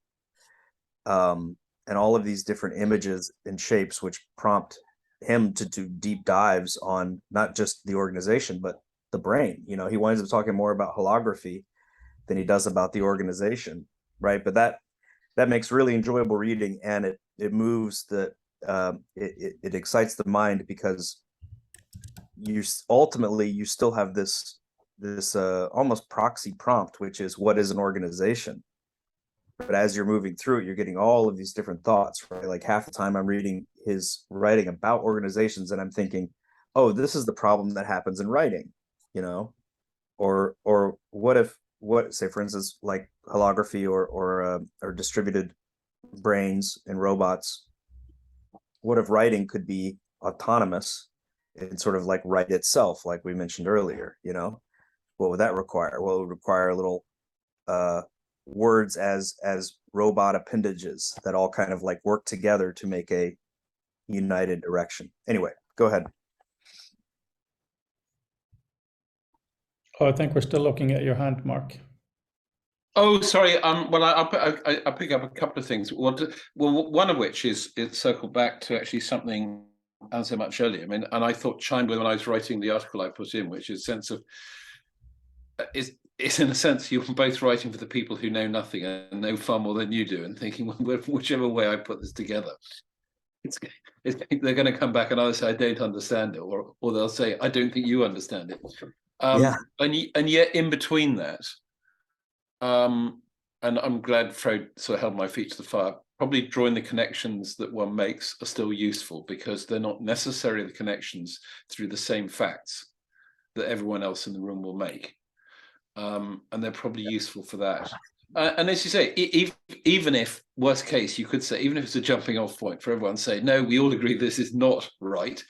And all of these different images and shapes, which prompt him to do deep dives on not just the organization, but the brain. You know, he winds up talking more about holography than he does about the organization, right? But that makes really enjoyable reading, and it moves it excites the mind, because you still have this almost proxy prompt, which is, what is an organization? But as you're moving through it, you're getting all of these different thoughts, right? Like half the time I'm reading his writing about organizations and I'm thinking, oh, this is the problem that happens in writing, you know, or what say, for instance, like holography or distributed brains and robots. What if writing could be autonomous and sort of like write itself, like we mentioned earlier, you know? What would that require? Well, it would require a little words as robot appendages that all kind of like work together to make a united direction. Anyway, go ahead. Oh, I think we're still looking at your hand, Mark. Oh, sorry. Well, I'll pick up a couple of things. Well, one of which is circled back to actually something I said much earlier. I mean, and I thought chimed with when I was writing the article I put in, which is a sense of it's in a sense you're both writing for the people who know nothing and know far more than you do, and thinking, well, whichever way I put this together, they're going to come back and either say I don't understand it, or they'll say I don't think you understand it. And yet in between that, and I'm glad Freud sort of held my feet to the fire. Probably drawing the connections that one makes are still useful, because they're not necessarily the connections through the same facts that everyone else in the room will make. And they're probably useful for that. And as you say, even if, worst case, you could say, even if it's a jumping off point for everyone to say, no, we all agree this is not right,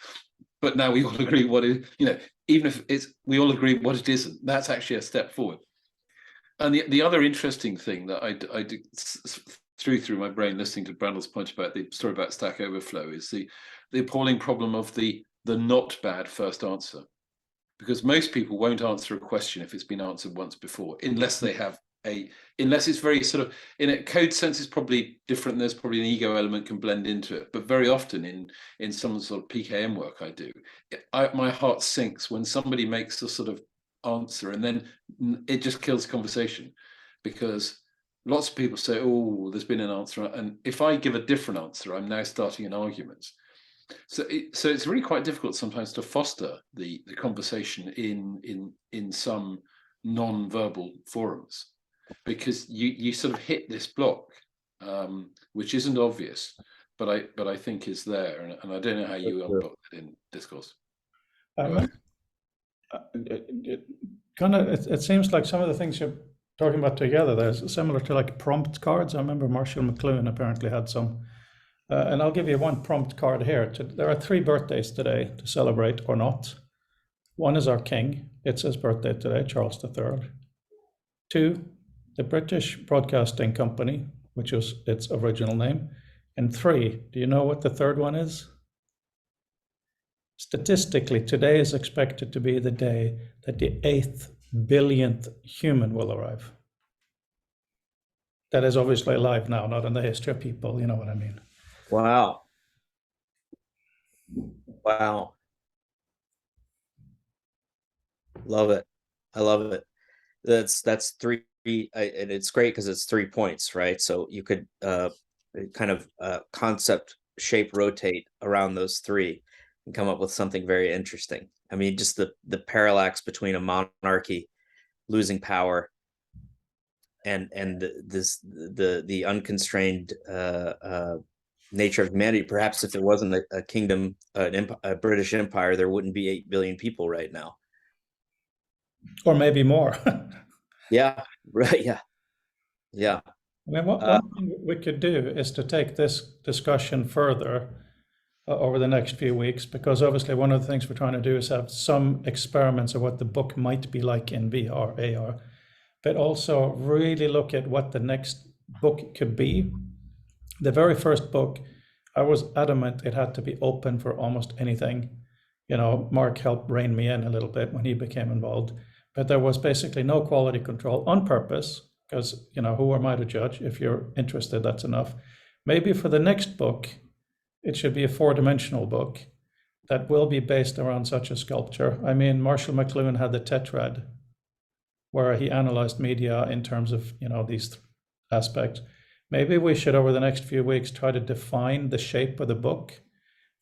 but now we all agree what it, you know, even if we all agree what it isn't, that's actually a step forward. And the other interesting thing that I through my brain listening to Brandl's point about the story about Stack Overflow is the appalling problem of the not bad first answer. Because most people won't answer a question if it's been answered once before, unless they have unless it's very sort of, in a code sense, it's probably different. There's probably an ego element can blend into it. But very often in some sort of PKM work I do, my heart sinks when somebody makes a sort of answer and then it just kills conversation, because lots of people say, oh, there's been an answer. And if I give a different answer, I'm now starting an argument. So it's really quite difficult sometimes to foster the conversation in some non-verbal forums, because you sort of hit this block, which isn't obvious, but I think is there, and I don't know how you unblock that in discourse. It seems like some of the things talking about together, there's similar to like prompt cards. I remember Marshall McLuhan apparently had some. And I'll give you one prompt card here. There are 3 birthdays today to celebrate or not. One is our king. It's his birthday today, Charles III. 2, the British Broadcasting Company, which was its original name. And 3, do you know what the third one is? Statistically, today is expected to be the day that the 8th billionth human will arrive. That is obviously alive now, not in the history of people, you know what I mean. Wow. Wow. Love it. I love it. That's 3, and it's great because it's 3 points, right? So you could kind of concept shape rotate around those 3 and come up with something very interesting. I mean, just the parallax between a monarchy losing power and the unconstrained nature of humanity. Perhaps if there wasn't a kingdom, a British Empire, there wouldn't be 8 billion people right now. Or maybe more. Yeah, right. Yeah. Yeah. I mean, one thing we could do is to take this discussion further over the next few weeks, because obviously one of the things we're trying to do is have some experiments of what the book might be like in VR, AR, but also really look at what the next book could be. The very first book, I was adamant it had to be open for almost anything. You know, Mark helped rein me in a little bit when he became involved, but there was basically no quality control on purpose, because, you know, who am I to judge? If you're interested, that's enough. Maybe for the next book, it should be a 4-dimensional book that will be based around such a sculpture. I mean, Marshall McLuhan had the Tetrad, where he analyzed media in terms of, you know, these aspects. Maybe we should, over the next few weeks, try to define the shape of the book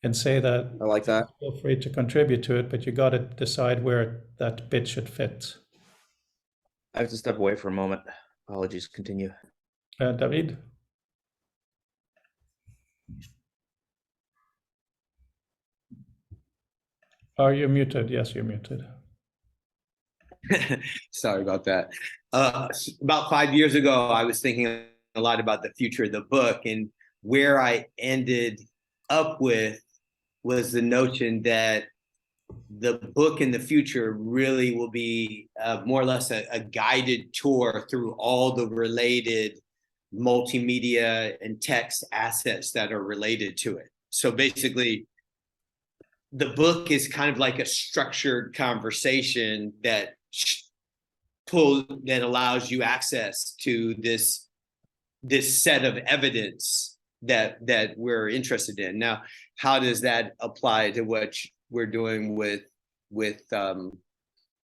and say that, I like that. feel free to contribute to it, but you got to decide where that bit should fit. I have to step away for a moment. Apologies. Continue. David? Are you muted? Yes, you're muted. Sorry about that. About 5 years ago, I was thinking a lot about the future of the book, and where I ended up with was the notion that the book in the future really will be more or less a guided tour through all the related multimedia and text assets that are related to it. So basically, the book is kind of like a structured conversation that allows you access to this set of evidence that we're interested in. Now, how does that apply to what we're doing with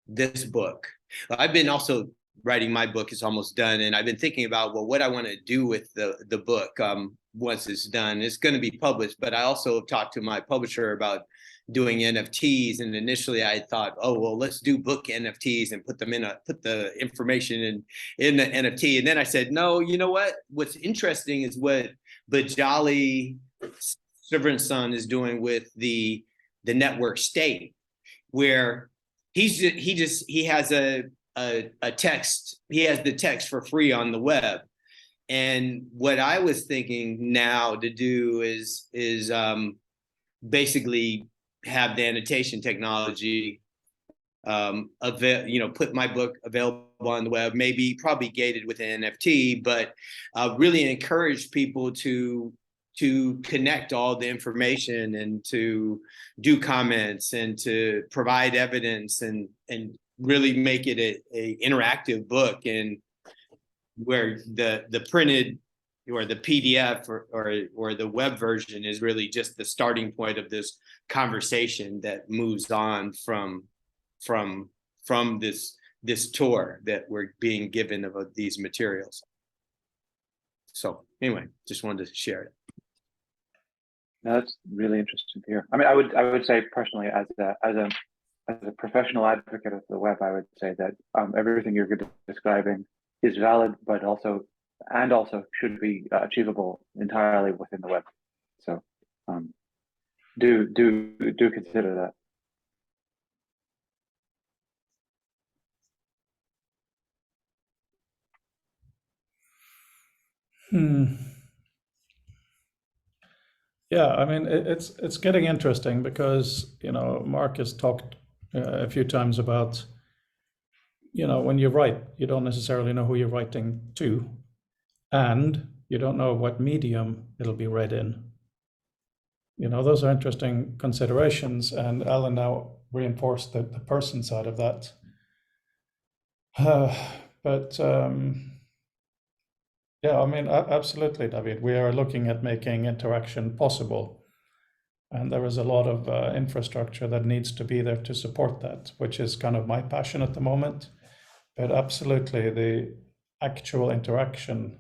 this book? I've been also writing my book. It's almost done, and I've been thinking about, well, what I want to do with the book once it's done. It's going to be published, but I also talked to my publisher about doing NFTs, and initially I thought, oh well, let's do book NFTs and put the information in the NFT. And then I said, no, you know what? What's interesting is what Bajali Srivastava is doing with the network state, where he has a text. He has the text for free on the web. And what I was thinking now to do is basically have the annotation technology put my book available on the web, probably gated with an NFT, but really encourage people to connect all the information and to do comments and to provide evidence and really make it a interactive book, and where the printed or the PDF or the web version is really just the starting point of this conversation that moves on from this tour that we're being given of these materials. So anyway, just wanted to share it. No, that's really interesting to hear. I mean, I would say personally, as a professional advocate of the web, I would say that everything you're describing is valid, but also should be achievable entirely within the web. So do consider that. Yeah, I mean, it's getting interesting because, Mark has talked a few times about, when you write, you don't necessarily know who you're writing to, and you don't know what medium it'll be read in. Those are interesting considerations, and Alan now reinforced the person side of that. But yeah, I mean, absolutely, David. We are looking at making interaction possible. And there is a lot of infrastructure that needs to be there to support that, which is kind of my passion at the moment. But absolutely, the actual interaction,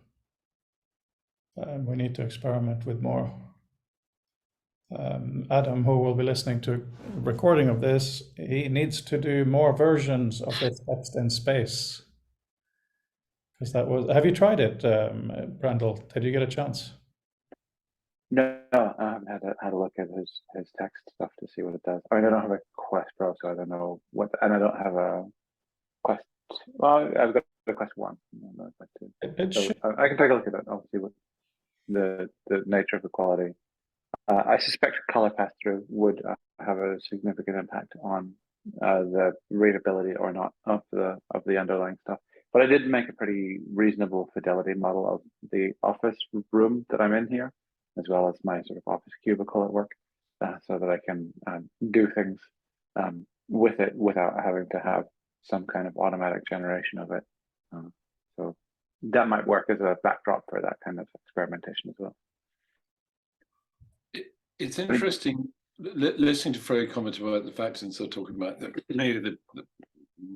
we need to experiment with more. Adam, who will be listening to a recording of this, he needs to do more versions of this text in space. Have you tried it, Brandel? Did you get a chance? No, I haven't had a look at his text stuff to see what it does. I mean, I don't have a Quest Pro, so I don't know and I don't have a Quest. Well, I've got the Quest 1. I can take a look at it. I'll see what the nature of the quality. I suspect color pass-through would have a significant impact on the readability or not of the underlying stuff. But I did make a pretty reasonable fidelity model of the office room that I'm in here, as well as my sort of office cubicle at work, so that I can do things with it without having to have some kind of automatic generation of it. So that might work as a backdrop for that kind of experimentation as well. It's interesting listening to Freud comment about the facts and sort of talking about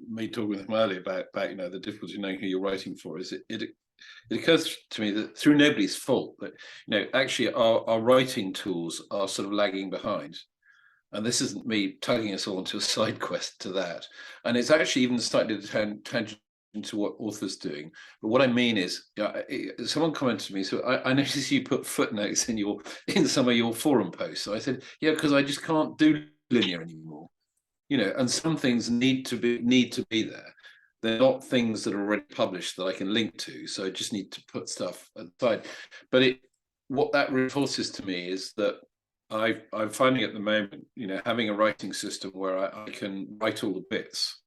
me talking with him earlier about the difficulty in knowing who you're writing for. Is it occurs to me that through nobody's fault, that actually our writing tools are sort of lagging behind. And this isn't me tugging us all into a side quest to that. And it's actually even slightly tangent to what authors doing. But what I mean is, someone commented to me, so I noticed you put footnotes in some of your forum posts. So I said, yeah, because I just can't do linear anymore. And some things need to be there. They're not things that are already published that I can link to. So I just need to put stuff aside. But what that reinforces to me is that I'm finding at the moment, having a writing system where I can write all the bits.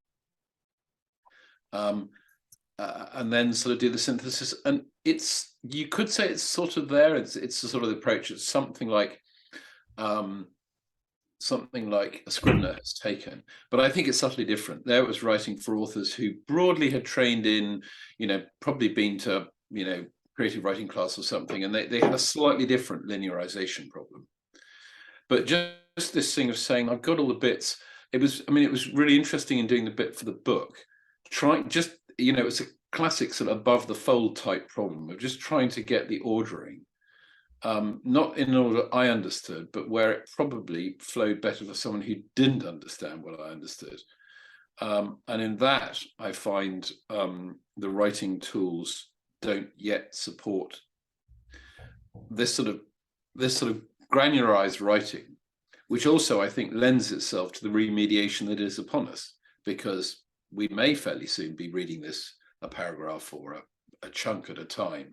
And then sort of do the synthesis, and you could say it's sort of there. It's a sort of approach. It's something like a Scrivener has taken, but I think it's subtly different. There it was writing for authors who broadly had trained in, probably been to, creative writing class or something, and they had a slightly different linearization problem. But just this thing of saying, I've got all the bits. It was really interesting in doing the bit for the book. It's a classic sort of above the fold type problem of just trying to get the ordering, not in an order I understood, but where it probably flowed better for someone who didn't understand what I understood. And in that, I find the writing tools don't yet support this sort of granularized writing, which also I think lends itself to the remediation that is upon us, because we may fairly soon be reading this a paragraph or a chunk at a time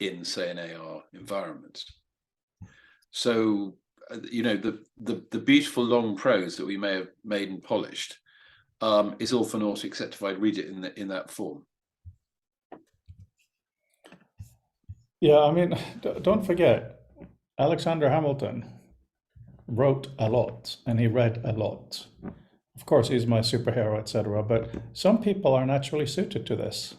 in, say, an AR environment. So, the beautiful long prose that we may have made and polished is all for naught except if I read it in that form. Yeah, I mean, don't forget, Alexander Hamilton wrote a lot and he read a lot. Of course, he's my superhero, etc. But some people are naturally suited to this.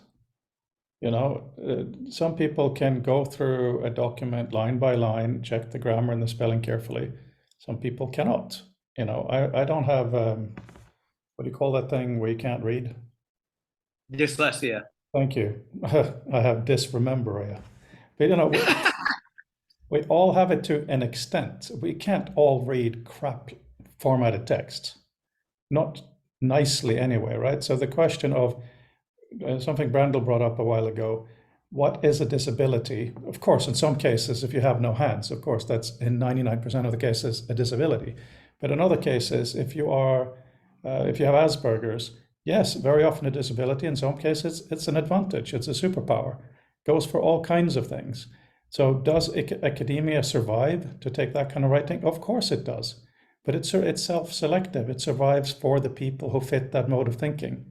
Some people can go through a document line by line, check the grammar and the spelling carefully. Some people cannot. I don't have, what do you call that thing where you can't read? Dyslexia. Thank you. I have dysrememberia. But, we all have it to an extent. We can't all read crap formatted text. Not nicely anyway, right? So the question of something Brandel brought up a while ago, what is a disability? Of course, in some cases, if you have no hands, of course, that's in 99% of the cases a disability. But in other cases, if you have Asperger's, yes, very often a disability. In some cases, it's an advantage. It's a superpower. goes for all kinds of things. So does academia survive to take that kind of writing? Of course it does, but it's self-selective. It survives for the people who fit that mode of thinking.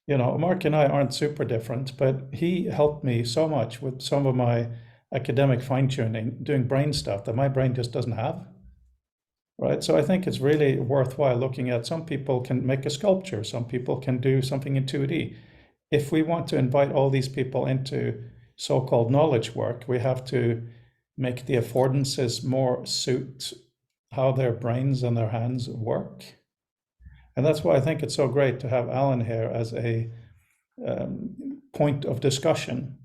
You know, Mark and I aren't super different, but he helped me so much with some of my academic fine-tuning, doing brain stuff that my brain just doesn't have. Right. So I think it's really worthwhile looking at, some people can make a sculpture, some people can do something in 2D. If we want to invite all these people into so-called knowledge work, we have to make the affordances more suit how their brains and their hands work. And that's why I think it's so great to have Alan here as a point of discussion,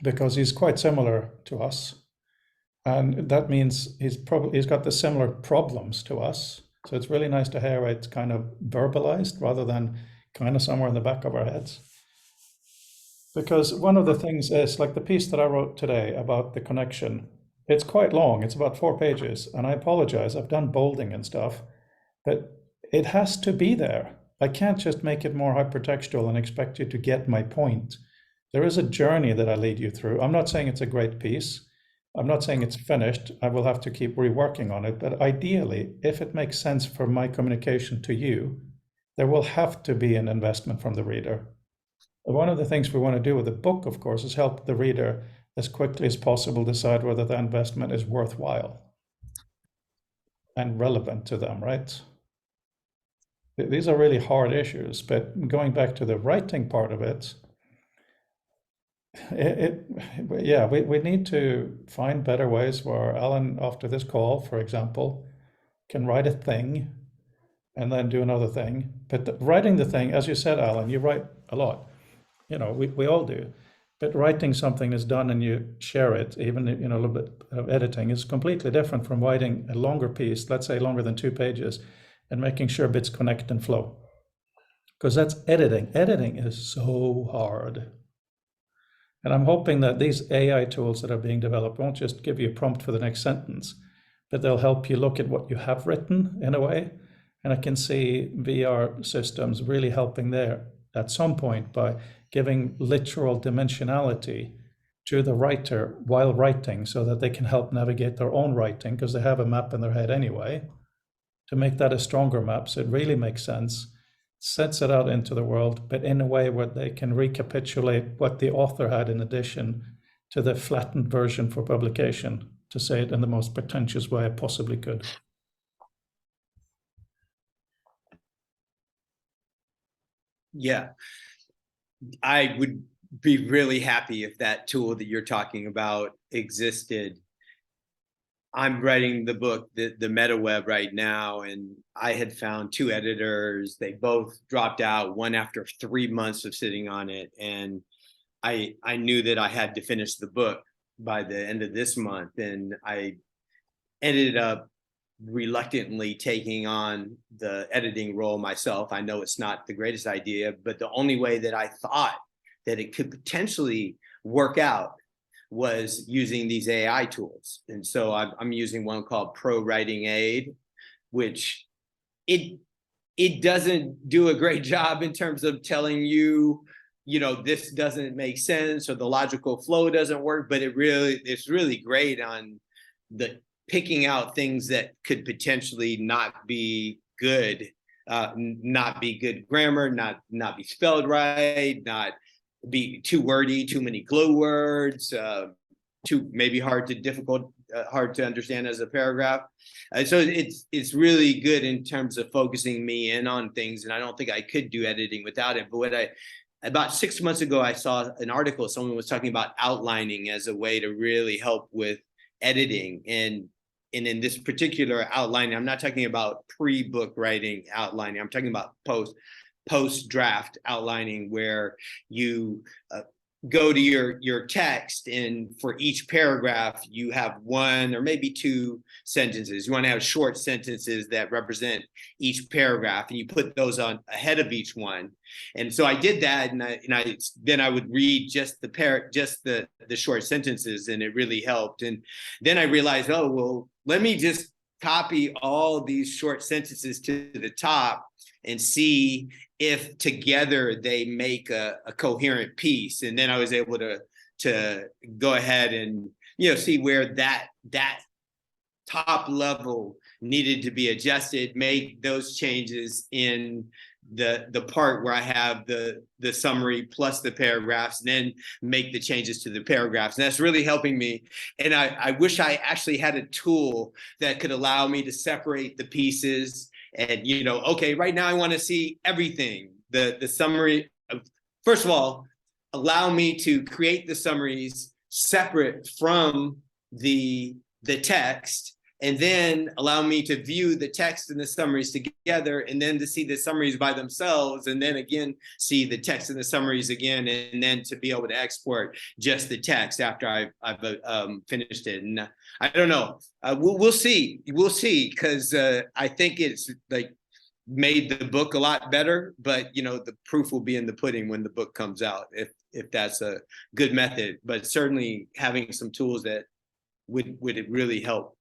because he's quite similar to us. And that means he's got the similar problems to us. So it's really nice to hear it kind of verbalized rather than kind of somewhere in the back of our heads. Because one of the things is, like the piece that I wrote today about the connection, it's quite long, it's about 4 pages. And I apologize, I've done bolding and stuff, but it has to be there. I can't just make it more hypertextual and expect you to get my point. There is a journey that I lead you through. I'm not saying it's a great piece. I'm not saying it's finished. I will have to keep reworking on it. But ideally, if it makes sense for my communication to you, there will have to be an investment from the reader. One of the things we want to do with the book, of course, is help the reader as quickly as possible decide whether the investment is worthwhile and relevant to them, right? These are really hard issues, but going back to the writing part of it, we need to find better ways where Alan, after this call, for example, can write a thing and then do another thing. But writing the thing, as you said, Alan, you write a lot. You know, we all do. But writing something is done and you share it, even a little bit of editing, is completely different from writing a longer piece, let's say longer than 2 pages, and making sure bits connect and flow. Because that's editing. Editing is so hard. And I'm hoping that these AI tools that are being developed won't just give you a prompt for the next sentence, but they'll help you look at what you have written in a way. And I can see VR systems really helping there at some point by giving literal dimensionality to the writer while writing, so that they can help navigate their own writing, because they have a map in their head anyway, to make that a stronger map so it really makes sense, sets it out into the world, but in a way where they can recapitulate what the author had in addition to the flattened version for publication, to say it in the most pretentious way I possibly could. Yeah, I would be really happy if that tool that you're talking about existed. I'm writing the book, the MetaWeb, right now, and I had found 2 editors. They both dropped out, one after 3 months of sitting on it. And I knew that I had to finish the book by the end of this month. And I ended up reluctantly taking on the editing role myself. I know it's not the greatest idea, but the only way that I thought that it could potentially work out was using these AI tools. And so I'm using one called Pro Writing Aid, which it doesn't do a great job in terms of telling you, this doesn't make sense or the logical flow doesn't work, but it's really great on the picking out things that could potentially not be good grammar, not be spelled right, not be too wordy, too many glue words, too maybe hard to understand as a paragraph. So it's really good in terms of focusing me in on things, and I don't think I could do editing without it. But about 6 months ago, I saw an article, someone was talking about outlining as a way to really help with editing. And in this particular outlining, I'm not talking about pre-book writing outlining, I'm talking about post-draft outlining, where you go to your text, and for each paragraph you have 1 or maybe 2 sentences. You want to have short sentences that represent each paragraph, and you put those on ahead of each one. And so I did that, and then I would read just the short sentences, and it really helped. And then I realized, oh well, let me just copy all these short sentences to the top and see if together they make a coherent piece. And then I was able to to go ahead and, you know, see where that top level needed to be adjusted, make those changes in the part where I have the summary plus the paragraphs, and then make the changes to the paragraphs. And that's really helping me. And I wish I actually had a tool that could allow me to separate the pieces and, you know, okay, right now I want to see everything. The summary of, first of all, allow me to create the summaries separate from the text, and then allow me to view the text and the summaries together, and then to see the summaries by themselves, and then again see the text and the summaries again, and then to be able to export just the text after I've finished it. And I don't know, we'll see, because I think it's like made the book a lot better, but you know, the proof will be in the pudding when the book comes out, if that's a good method. But certainly having some tools that would it really help.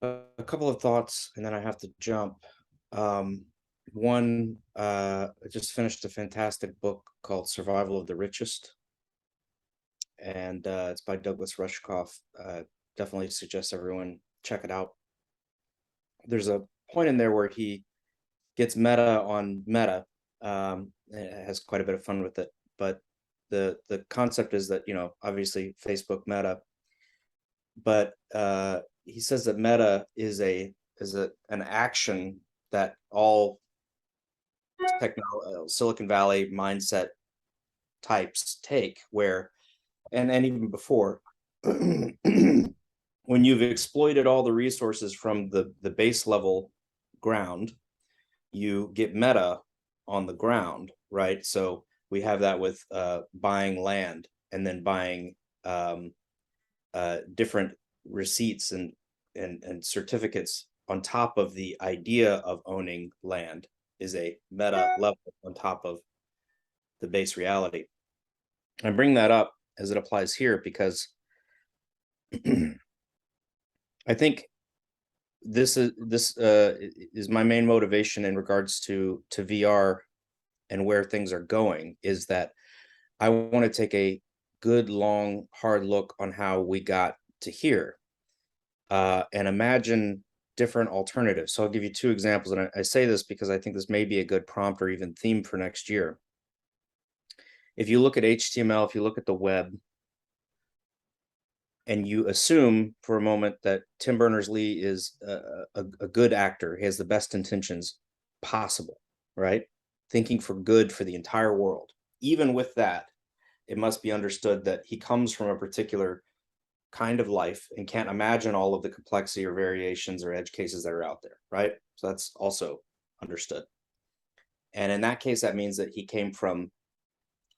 A couple of thoughts, and then I have to jump. One, I just finished a fantastic book called Survival of the Richest, and it's by Douglas Rushkoff. Definitely suggest everyone check it out. There's a point in there where he gets meta on Meta. It has quite a bit of fun with it, but the concept is that, you know, obviously Facebook Meta, but he says that Meta is an action that all Silicon Valley mindset types take, where and even before when you've exploited all the resources from the base level ground, you get meta on the ground, right? So we have that with buying land, and then buying different receipts and certificates on top of the idea of owning land is a meta level on top of the base reality. I bring that up as it applies here because I think this is my main motivation in regards to VR and where things are going, is that I want to take a good, long, hard look on how we got to here, and imagine different alternatives. So I'll give you two examples, and I say this because I think this may be a good prompt or even theme for next year. If you look at HTML, if you look at the web, and you assume for a moment that Tim Berners-Lee is a good actor, he has the best intentions possible, right? Thinking for good for the entire world. Even with that, it must be understood that he comes from a particular kind of life and can't imagine all of the complexity or variations or edge cases that are out there, right? So that's also understood. And in that case, that means that he came from,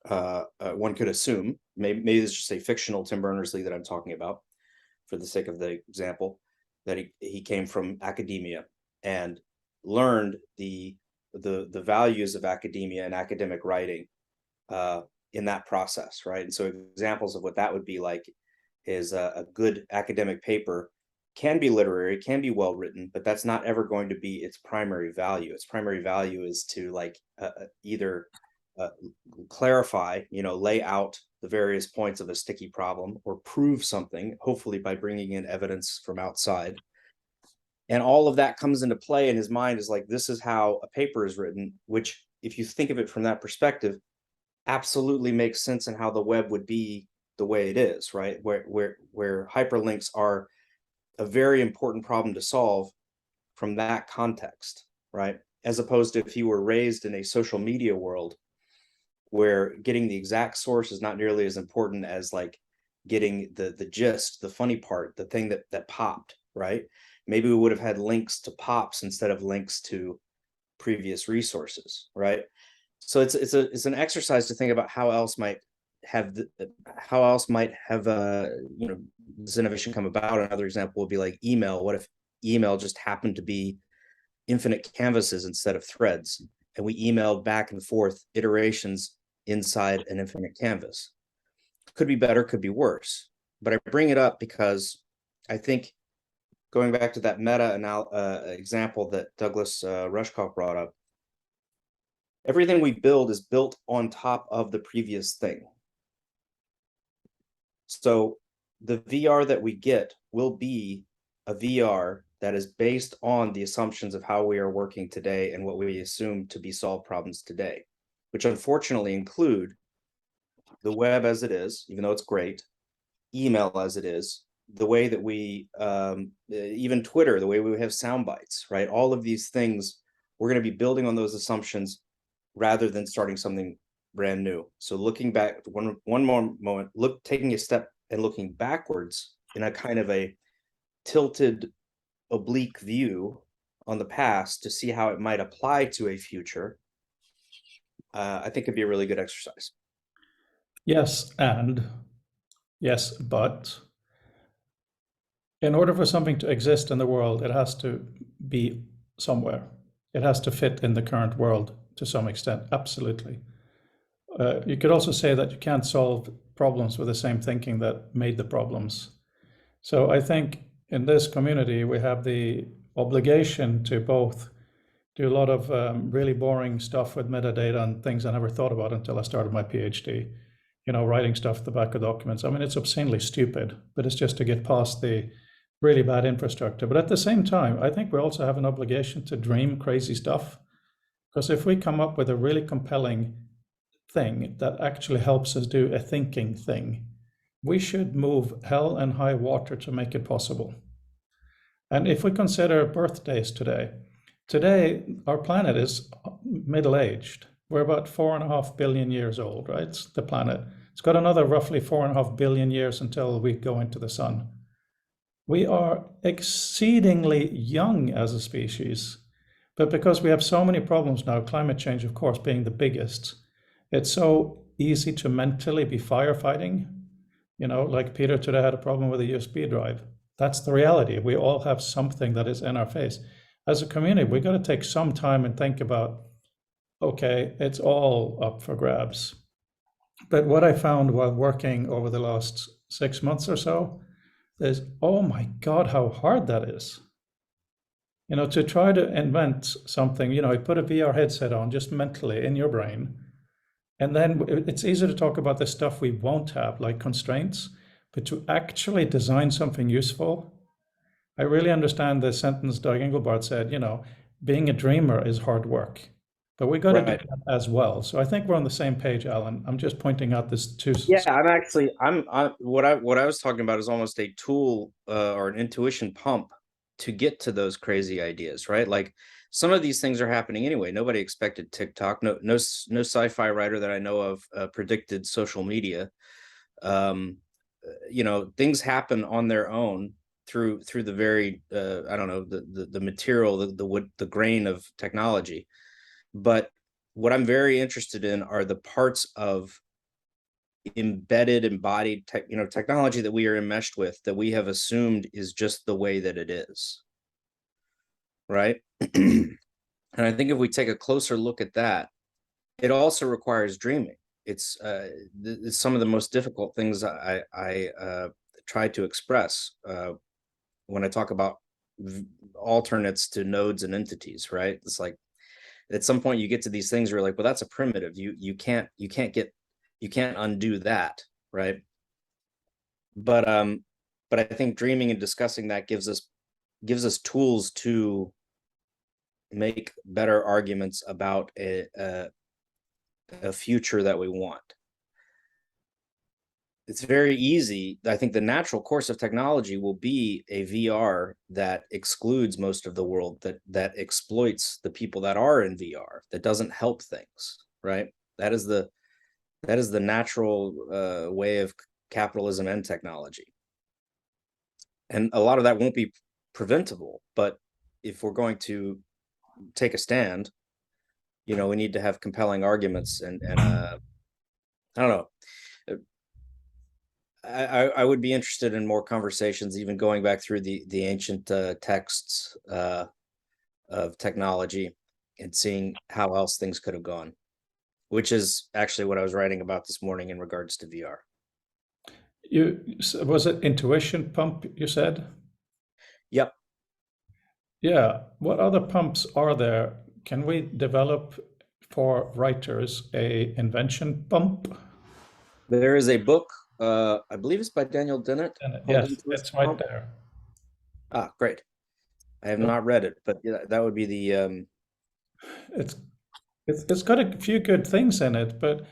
one could assume, maybe it's just a fictional Tim Berners-Lee that I'm talking about for the sake of the example, that he came from academia and learned the values of academia and academic writing in that process, right? And so examples of what that would be like is a good academic paper can be literary, can be well written, but that's not ever going to be its primary value. Its primary value is to either clarify, lay out the various points of a sticky problem, or prove something, hopefully by bringing in evidence from outside. And all of that comes into play in his mind is like, this is how a paper is written, which, if you think of it from that perspective, absolutely makes sense in how the web would be the way it is, right? Where hyperlinks are a very important problem to solve from that context, right? As opposed to if you were raised in a social media world where getting the exact source is not nearly as important as like getting the gist, the funny part, the thing that popped, right? Maybe we would have had links to pops instead of links to previous resources, right? So it's an exercise to think about how else might have this innovation come about. Another example would be like email. What if email just happened to be infinite canvases instead of threads, and we emailed back and forth iterations inside an infinite canvas? Could be better, could be worse. But I bring it up because I think, going back to that meta example that Douglas Rushkoff brought up, Everything we build is built on top of the previous thing. So the VR that we get will be a VR that is based on the assumptions of how we are working today and what we assume to be solved problems today, which unfortunately include the web as it is, even though it's great, email as it is, the way that we, even Twitter, the way we have sound bites, right? All of these things, we're going to be building on those assumptions rather than starting something brand new. So looking back, one more moment, taking a step and looking backwards in a kind of a tilted, oblique view on the past to see how it might apply to a future, I think it'd be a really good exercise. Yes, but in order for something to exist in the world, it has to be somewhere. It has to fit in the current world to some extent, absolutely. You could also say that you can't solve problems with the same thinking that made the problems. So I think in this community, we have the obligation to both do a lot of really boring stuff with metadata and things I never thought about until I started my PhD. You know, writing stuff at the back of documents. I mean, it's obscenely stupid, but it's just to get past the really bad infrastructure. But at the same time, I think we also have an obligation to dream crazy stuff. Because if we come up with a really compelling thing that actually helps us do a thinking thing, we should move hell and high water to make it possible. And if we consider birthdays today our planet is middle-aged. We're about 4.5 billion years old, right? It's the planet. It's got another roughly 4.5 billion years until we go into the sun. We are exceedingly young as a species, but because we have so many problems now, climate change, of course, being the biggest, it's so easy to mentally be firefighting. You know, like Peter today had a problem with a USB drive. That's the reality. We all have something that is in our face. As a community, we've got to take some time and think about, okay, it's all up for grabs. But what I found while working over the last 6 months or so is, oh my God, how hard that is. You know, to try to invent something, you know, you put a VR headset on just mentally in your brain, and then it's easy to talk about the stuff we won't have, like constraints, but to actually design something useful. I really understand the sentence Doug Engelbart said, you know, being a dreamer is hard work. But we got to do that as well. So I think we're on the same page, Alan. I'm just pointing out this two. Yeah, what I was talking about is almost a tool or an intuition pump to get to those crazy ideas, right? Like some of these things are happening anyway. Nobody expected TikTok. No sci-fi writer that I know of predicted social media. You know, things happen on their own through the very I don't know, the material, the wood, the grain of technology. But what I'm very interested in are the parts of embedded, embodied technology that we are enmeshed with, that we have assumed is just the way that it is, right? And I think if we take a closer look at that, it also requires dreaming. It's some of the most difficult things I try to express when I talk about alternates to nodes and entities, right? It's like at some point you get to these things where you're like, well, that's a primitive. You can't undo that, right? But I think dreaming and discussing that gives us tools to make better arguments about a future that we want. It's very easy. I think the natural course of technology will be a VR that excludes most of the world, that exploits the people that are in VR, that doesn't help things, right? That is the natural way of capitalism and technology. And a lot of that won't be preventable, but if we're going to take a stand, you know, we need to have compelling arguments and I don't know. I would be interested in more conversations, even going back through the ancient texts of technology and seeing how else things could have gone, which is actually what I was writing about this morning in regards to VR. Was it intuition pump you said? Yep. Yeah. What other pumps are there? Can we develop for writers, a invention bump? There is a book, I believe it's by Daniel Dennett. And called yes, Intuition it's right Pump. there. Ah, great. I have not read it, but yeah, that would be the It's it's got a few good things in it, but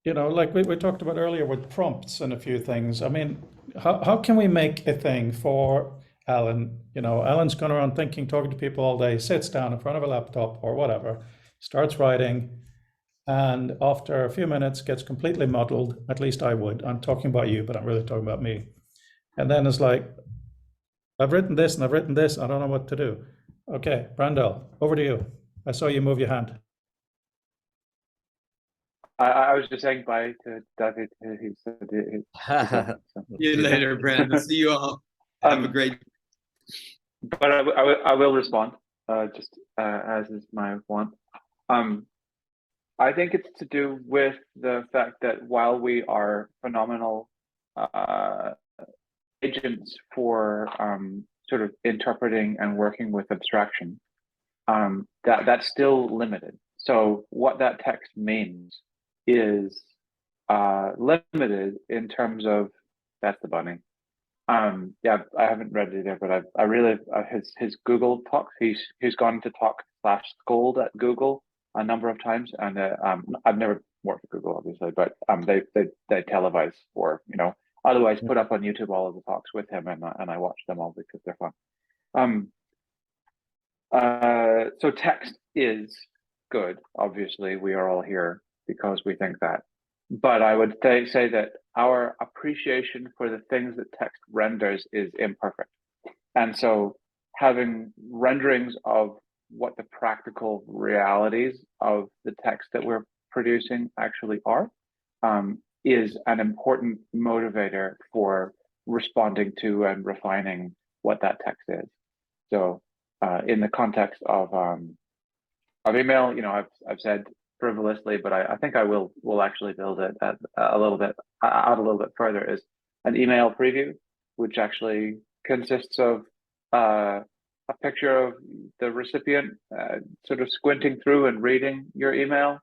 you know, like we talked about earlier with prompts and a few things. I mean, how can we make a thing for Alan? You know, Alan's going around thinking, talking to people all day, sits down in front of a laptop or whatever, starts writing, and after a few minutes gets completely muddled. At least I would. I'm talking about you, but I'm really talking about me. And then it's like, I've written this and I've written this. I don't know what to do. Okay, Brandel, over to you. I saw you move your hand. I was just saying bye to David. He said he See See you later, Brandon. See you all. Have a great. But I will respond, just as is my want. I think it's to do with the fact that while we are phenomenal agents for sort of interpreting and working with abstraction, that's still limited. So what that text means is limited in terms of, that's the bunny. Yeah, I haven't read it either, but I really his Google talks. He's gone to talk/scold at Google a number of times, and I've never worked at Google obviously, but they televise or otherwise put up on YouTube all of the talks with him, and I watch them all because they're fun. So text is good. Obviously, we are all here because we think that. But I would say that our appreciation for the things that text renders is imperfect. And so having renderings of what the practical realities of the text that we're producing actually are is an important motivator for responding to and refining what that text is. So in the context of email, I've said frivolously, but I think I will actually build it a little bit further, is an email preview, which actually consists of a picture of the recipient sort of squinting through and reading your email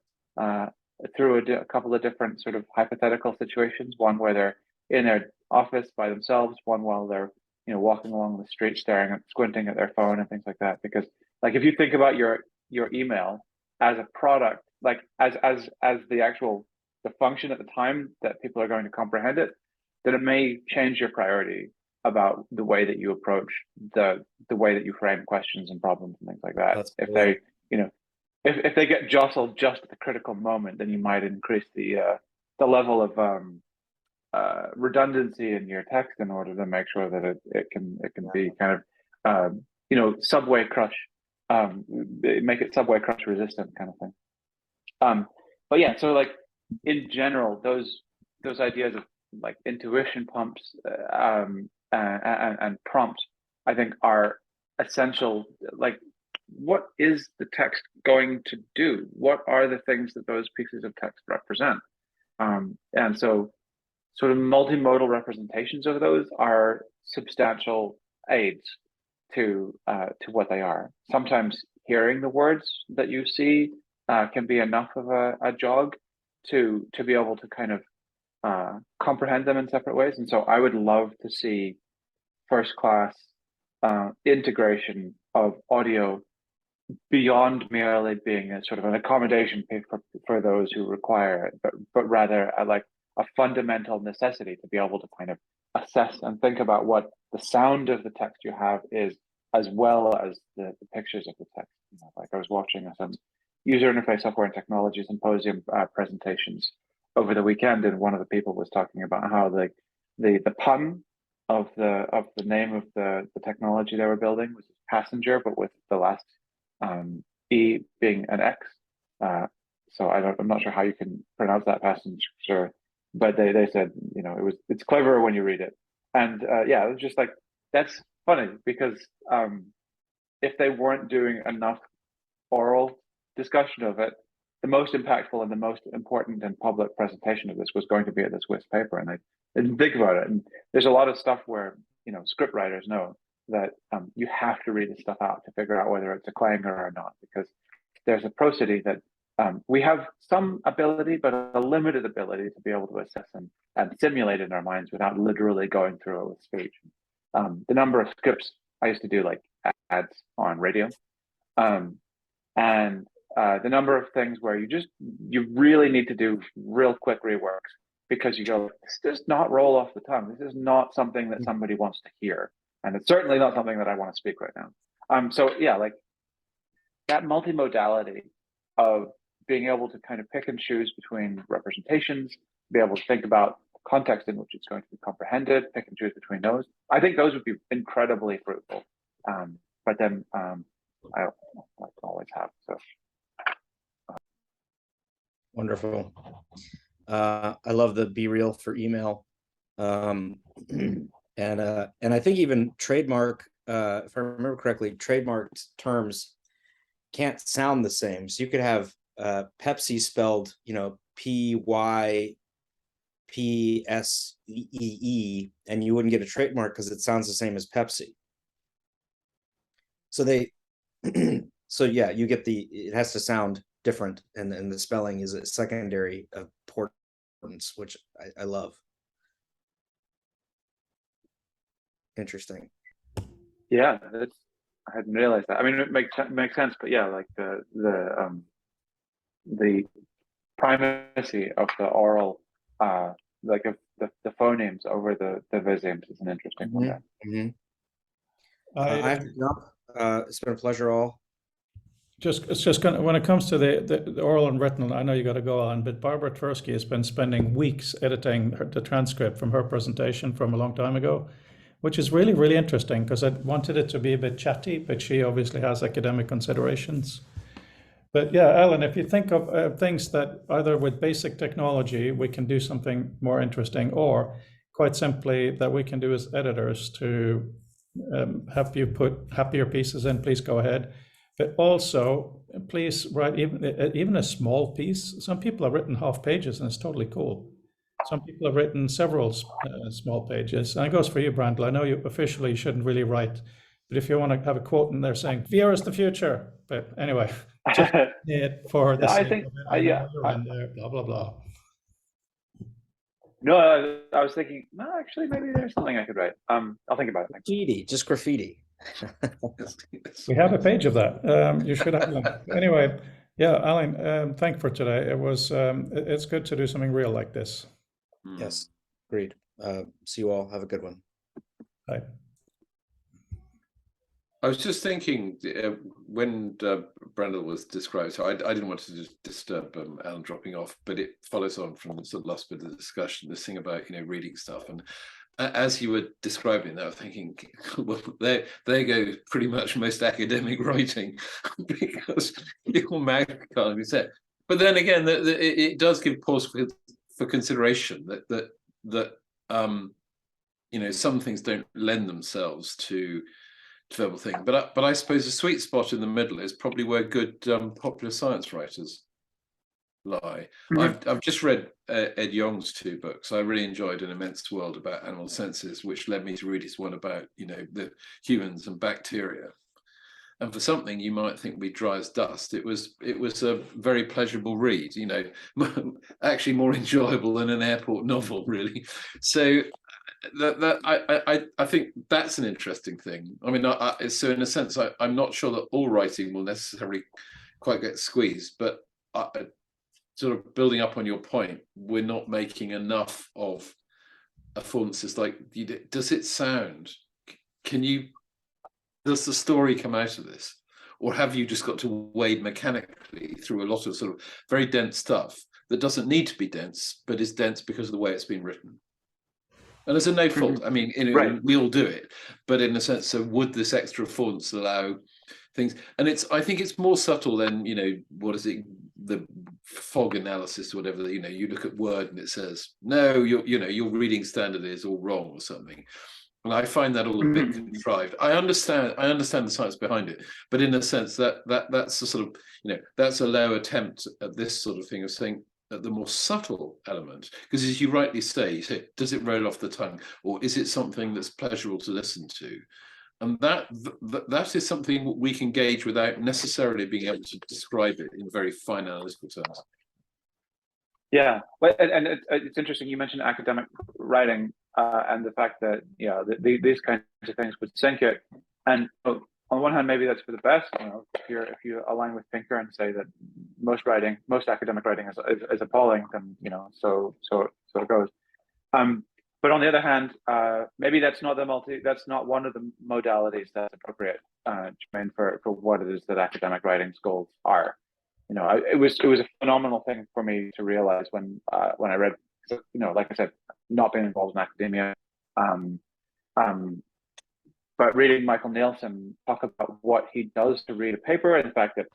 through a couple of different sort of hypothetical situations, one where they're in their office by themselves, one while they're walking along the street squinting at their phone and things like that. Because like if you think about your email as a product, like as the function at the time that people are going to comprehend it, then it may change your priority about the way that you approach the way that you frame questions and problems and things like that. That's if cool. they if they get jostled just at the critical moment, then you might increase the level of redundancy in your text in order to make sure that it can be kind of subway crush, make it subway crush resistant kind of thing. But yeah, so like in general, those ideas of like intuition pumps and prompts, I think are essential. Like, what is the text going to do? What are the things that those pieces of text represent? And so sort of multimodal representations of those are substantial aids to what they are. Sometimes hearing the words that you see can be enough of a jog to be able to kind of comprehend them in separate ways. And so I would love to see first class integration of audio beyond merely being a sort of an accommodation for those who require it, but rather like a fundamental necessity to be able to kind of assess and think about what the sound of the text you have is, as well as the pictures of the text. Like I was watching some user interface software and technology symposium presentations over the weekend, and one of the people was talking about how the pun of the name of the technology they were building was passenger, but with the last E being an X. So I'm not sure how you can pronounce that passenger, but they said it's cleverer when you read it. And yeah, it was just like, that's funny because if they weren't doing enough oral discussion of it, the most impactful and the most important and public presentation of this was going to be at the Swiss paper, and they didn't think about it. And there's a lot of stuff where script writers know that you have to read the stuff out to figure out whether it's a clanger or not, because there's a prosody that We have some ability, but a limited ability to be able to assess and simulate in our minds without literally going through it with speech. The number of scripts I used to do, like ads on radio, and the number of things where you really need to do real quick reworks because you go, this does not roll off the tongue. This is not something that somebody wants to hear, and it's certainly not something that I want to speak right now. So yeah, like that multimodality of being able to kind of pick and choose between representations, be able to think about context in which it's going to be comprehended, pick and choose between those. I think those would be incredibly fruitful. But then I always have. So Wonderful. I love the Be Real for email. And I think even trademark, if I remember correctly, trademarked terms can't sound the same. So you could have Pepsi spelled, PYPSEE, and you wouldn't get a trademark because it sounds the same as Pepsi. So so yeah, you get it has to sound different, and the spelling is a secondary importance, which I love. Interesting. Yeah, I hadn't realized that. I mean, it makes sense, but yeah, like the primacy of the oral, like of the phonemes over the visemes is an interesting one. There. Mm-hmm. I have to jump. It's been a pleasure, all. It's just gonna, when it comes to the oral and written, I know you got to go on, but Barbara Tversky has been spending weeks editing the transcript from her presentation from a long time ago, which is really, really interesting because I wanted it to be a bit chatty, but she obviously has academic considerations. But yeah, Alan, if you think of things that either with basic technology, we can do something more interesting, or quite simply that we can do as editors to help you put happier pieces in, please go ahead. But also, please write even a small piece. Some people have written half pages and it's totally cool. Some people have written several small pages. And it goes for you, Brandl. I know you officially shouldn't really write, but if you want to have a quote in there saying, VR is the future. But anyway, just it for the sake of it. Yeah. Blah, blah, blah. No, I was thinking, no, actually, maybe there's something I could write. I'll think about it. Graffiti, just graffiti. We have a page of that. You should have one. Anyway, yeah, Alan, thank you for today. It was it's good to do something real like this. Yes, agreed. See you all. Have a good one. Bye. I was just thinking when Brandl was described, so I didn't want to just disturb Alan dropping off, but it follows on from the sort of last bit of the discussion, this thing about reading stuff. And as you were describing that, I was thinking, well, there go pretty much most academic writing because your mouth can't be set. But then again, it does give pause for consideration that some things don't lend themselves to verbal thing. But I suppose the sweet spot in the middle is probably where good popular science writers lie. Mm-hmm. I've just read Ed Yong's 2 books. I really enjoyed An Immense World about animal senses, which led me to read his one about the humans and bacteria. And for something you might think would be dry as dust, it was a very pleasurable read. Actually more enjoyable than an airport novel, really. So I think that's an interesting thing. I mean, so in a sense, I'm not sure that all writing will necessarily quite get squeezed, but sort of building up on your point, we're not making enough of affordances. Like, does it sound? Does the story come out of this, or have you just got to wade mechanically through a lot of sort of very dense stuff that doesn't need to be dense, but is dense because of the way it's been written? And there's no fault. I mean, right. We all do it, but in a sense, so would this extra affordance allow things? And I think it's more subtle than what is it, the fog analysis or whatever. You look at Word and it says no, your reading standard is all wrong or something. And I find that all a bit contrived. I understand the science behind it, but in a sense that's a sort of that's a low attempt at this sort of thing of saying the more subtle element, because as you rightly say, does it roll off the tongue, or is it something that's pleasurable to listen to? And that is something we can gauge without necessarily being able to describe it in very fine analytical terms. Yeah, but and it's interesting. You mentioned academic writing and the fact that these kinds of things would sink it. And on the one hand, maybe that's for the best. If you align with Pinker and say that most academic writing is appalling, then so it goes. But on the other hand, maybe that's not one of the modalities that's appropriate, Jermaine, for what it is that academic writing's goals are. It was a phenomenal thing for me to realize when I read, like I said, not being involved in academia, but reading Michael Nielsen talk about what he does to read a paper, and the fact that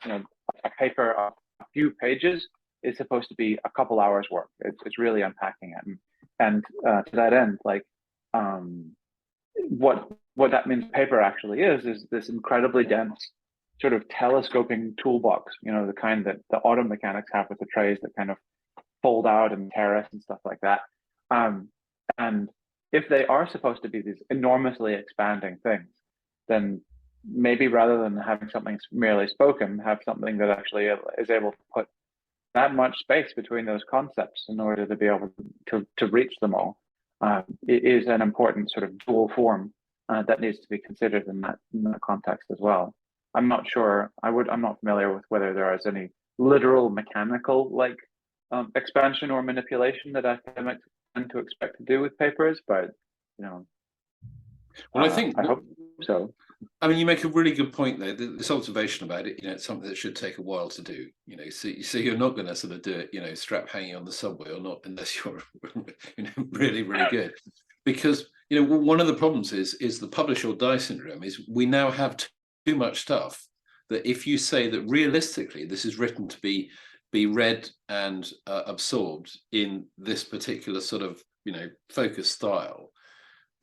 a paper of a few pages is supposed to be a couple hours work. It's really unpacking it, and to that end, like what that means paper actually is this incredibly dense sort of telescoping toolbox, the kind that the auto mechanics have with the trays that kind of fold out and terrace and stuff like that. And if they are supposed to be these enormously expanding things, then maybe rather than having something merely spoken, have something that actually is able to put that much space between those concepts in order to be able to reach them all. It is an important sort of dual form that needs to be considered in that context as well. I'm not sure. I'm not familiar with whether there is any literal mechanical expansion or manipulation that academics tend to expect to do with papers, but well, I hope so. I mean, you make a really good point there. This observation about it, it's something that should take a while to do. So you're not going to sort of do it, strap hanging on the subway, or not, unless you're, really, really good. Because one of the problems is the publish or die syndrome. Is we now have too much stuff that if you say that realistically this is written to be read and absorbed in this particular sort of focus style,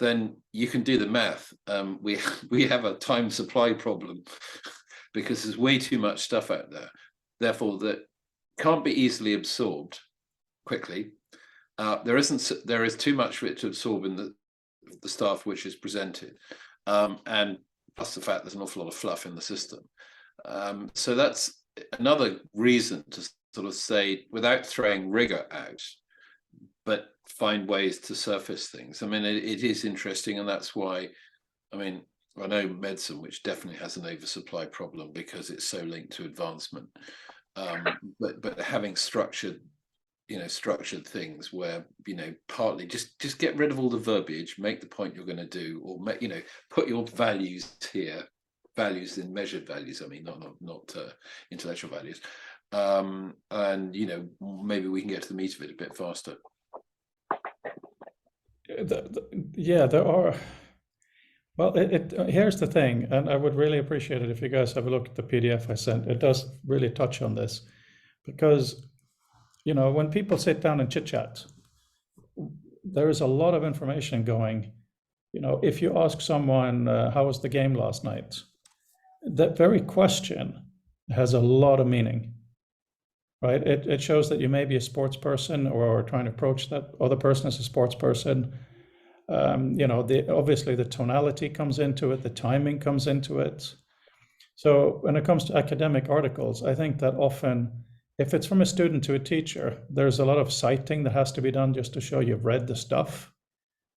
then you can do the math. We have a time supply problem because there's way too much stuff out there, therefore that can't be easily absorbed quickly. There is too much for it to absorb in the stuff which is presented, and plus the fact there's an awful lot of fluff in the system. So that's another reason to sort of say, without throwing rigor out, but find ways to surface things. I mean, it is interesting, and that's why, I know medicine, which definitely has an oversupply problem because it's so linked to advancement, but having structured things where, partly just get rid of all the verbiage, make the point you're going to do, or put your values here, values in measured values. Not intellectual values, and maybe we can get to the meat of it a bit faster. Yeah, there are. Well, here's the thing, and I would really appreciate it if you guys have a look at the PDF I sent. It does really touch on this, because when people sit down and chit chat, there is a lot of information going. If you ask someone, how was the game last night? That very question has a lot of meaning, right? It shows that you may be a sports person or trying to approach that other person as a sports person. Obviously the tonality comes into it, the timing comes into it. So when it comes to academic articles, I think that often, if it's from a student to a teacher, there's a lot of citing that has to be done just to show you've read the stuff.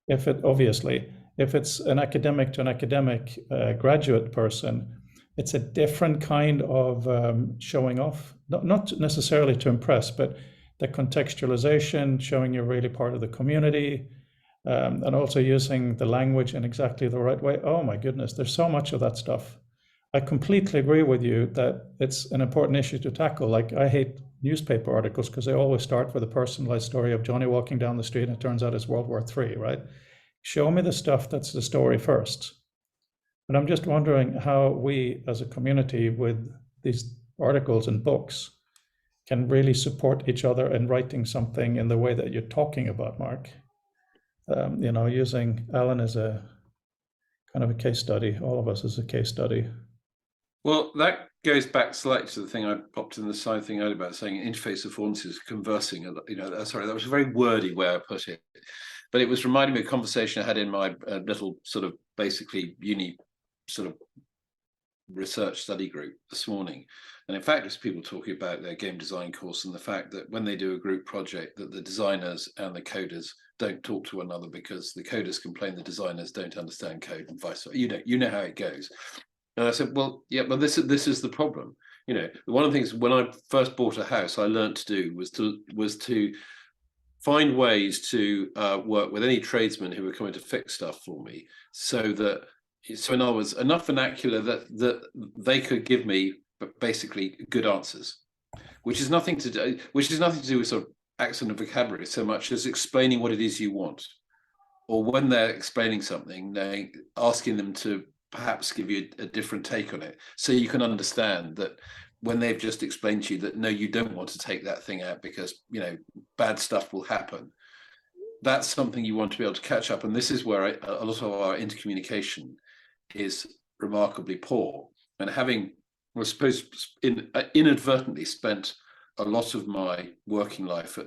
If it's an academic to an academic graduate person, it's a different kind of showing off, not necessarily to impress, but the contextualization, showing you're really part of the community, and also using the language in exactly the right way. Oh my goodness, there's so much of that stuff. I completely agree with you that it's an important issue to tackle. Like, I hate newspaper articles because they always start with a personalized story of Johnny walking down the street and it turns out it's World War III, right? Show me the stuff that's the story first. But I'm just wondering how we as a community with these articles and books can really support each other in writing something in the way that you're talking about, Mark. Using Alan as a kind of a case study, all of us as a case study. Well, that goes back slightly to the thing I popped in the side thing earlier about saying interface affordances, conversing. Sorry, that was a very wordy way I put it, but it was reminding me of a conversation I had in my little sort of basically uni sort of research study group this morning, and in fact, there's people talking about their game design course and the fact that when they do a group project, that the designers and the coders don't talk to one another because the coders complain the designers don't understand code and vice versa. You know how it goes. And I said, well, yeah, but this is the problem. You know, one of the things when I first bought a house, I learned to do was to find ways to work with any tradesmen who were coming to fix stuff for me, so in other words, enough vernacular that they could give me basically good answers, which is nothing to do with sort of accent and vocabulary so much as explaining what it is you want, or when they're explaining something, asking them to perhaps give you a different take on it, so you can understand that when they've just explained to you that no, you don't want to take that thing out because, you know, bad stuff will happen. That's something you want to be able to catch up. And this is where a lot of our intercommunication is remarkably poor. And having, I suppose, inadvertently spent a lot of my working life at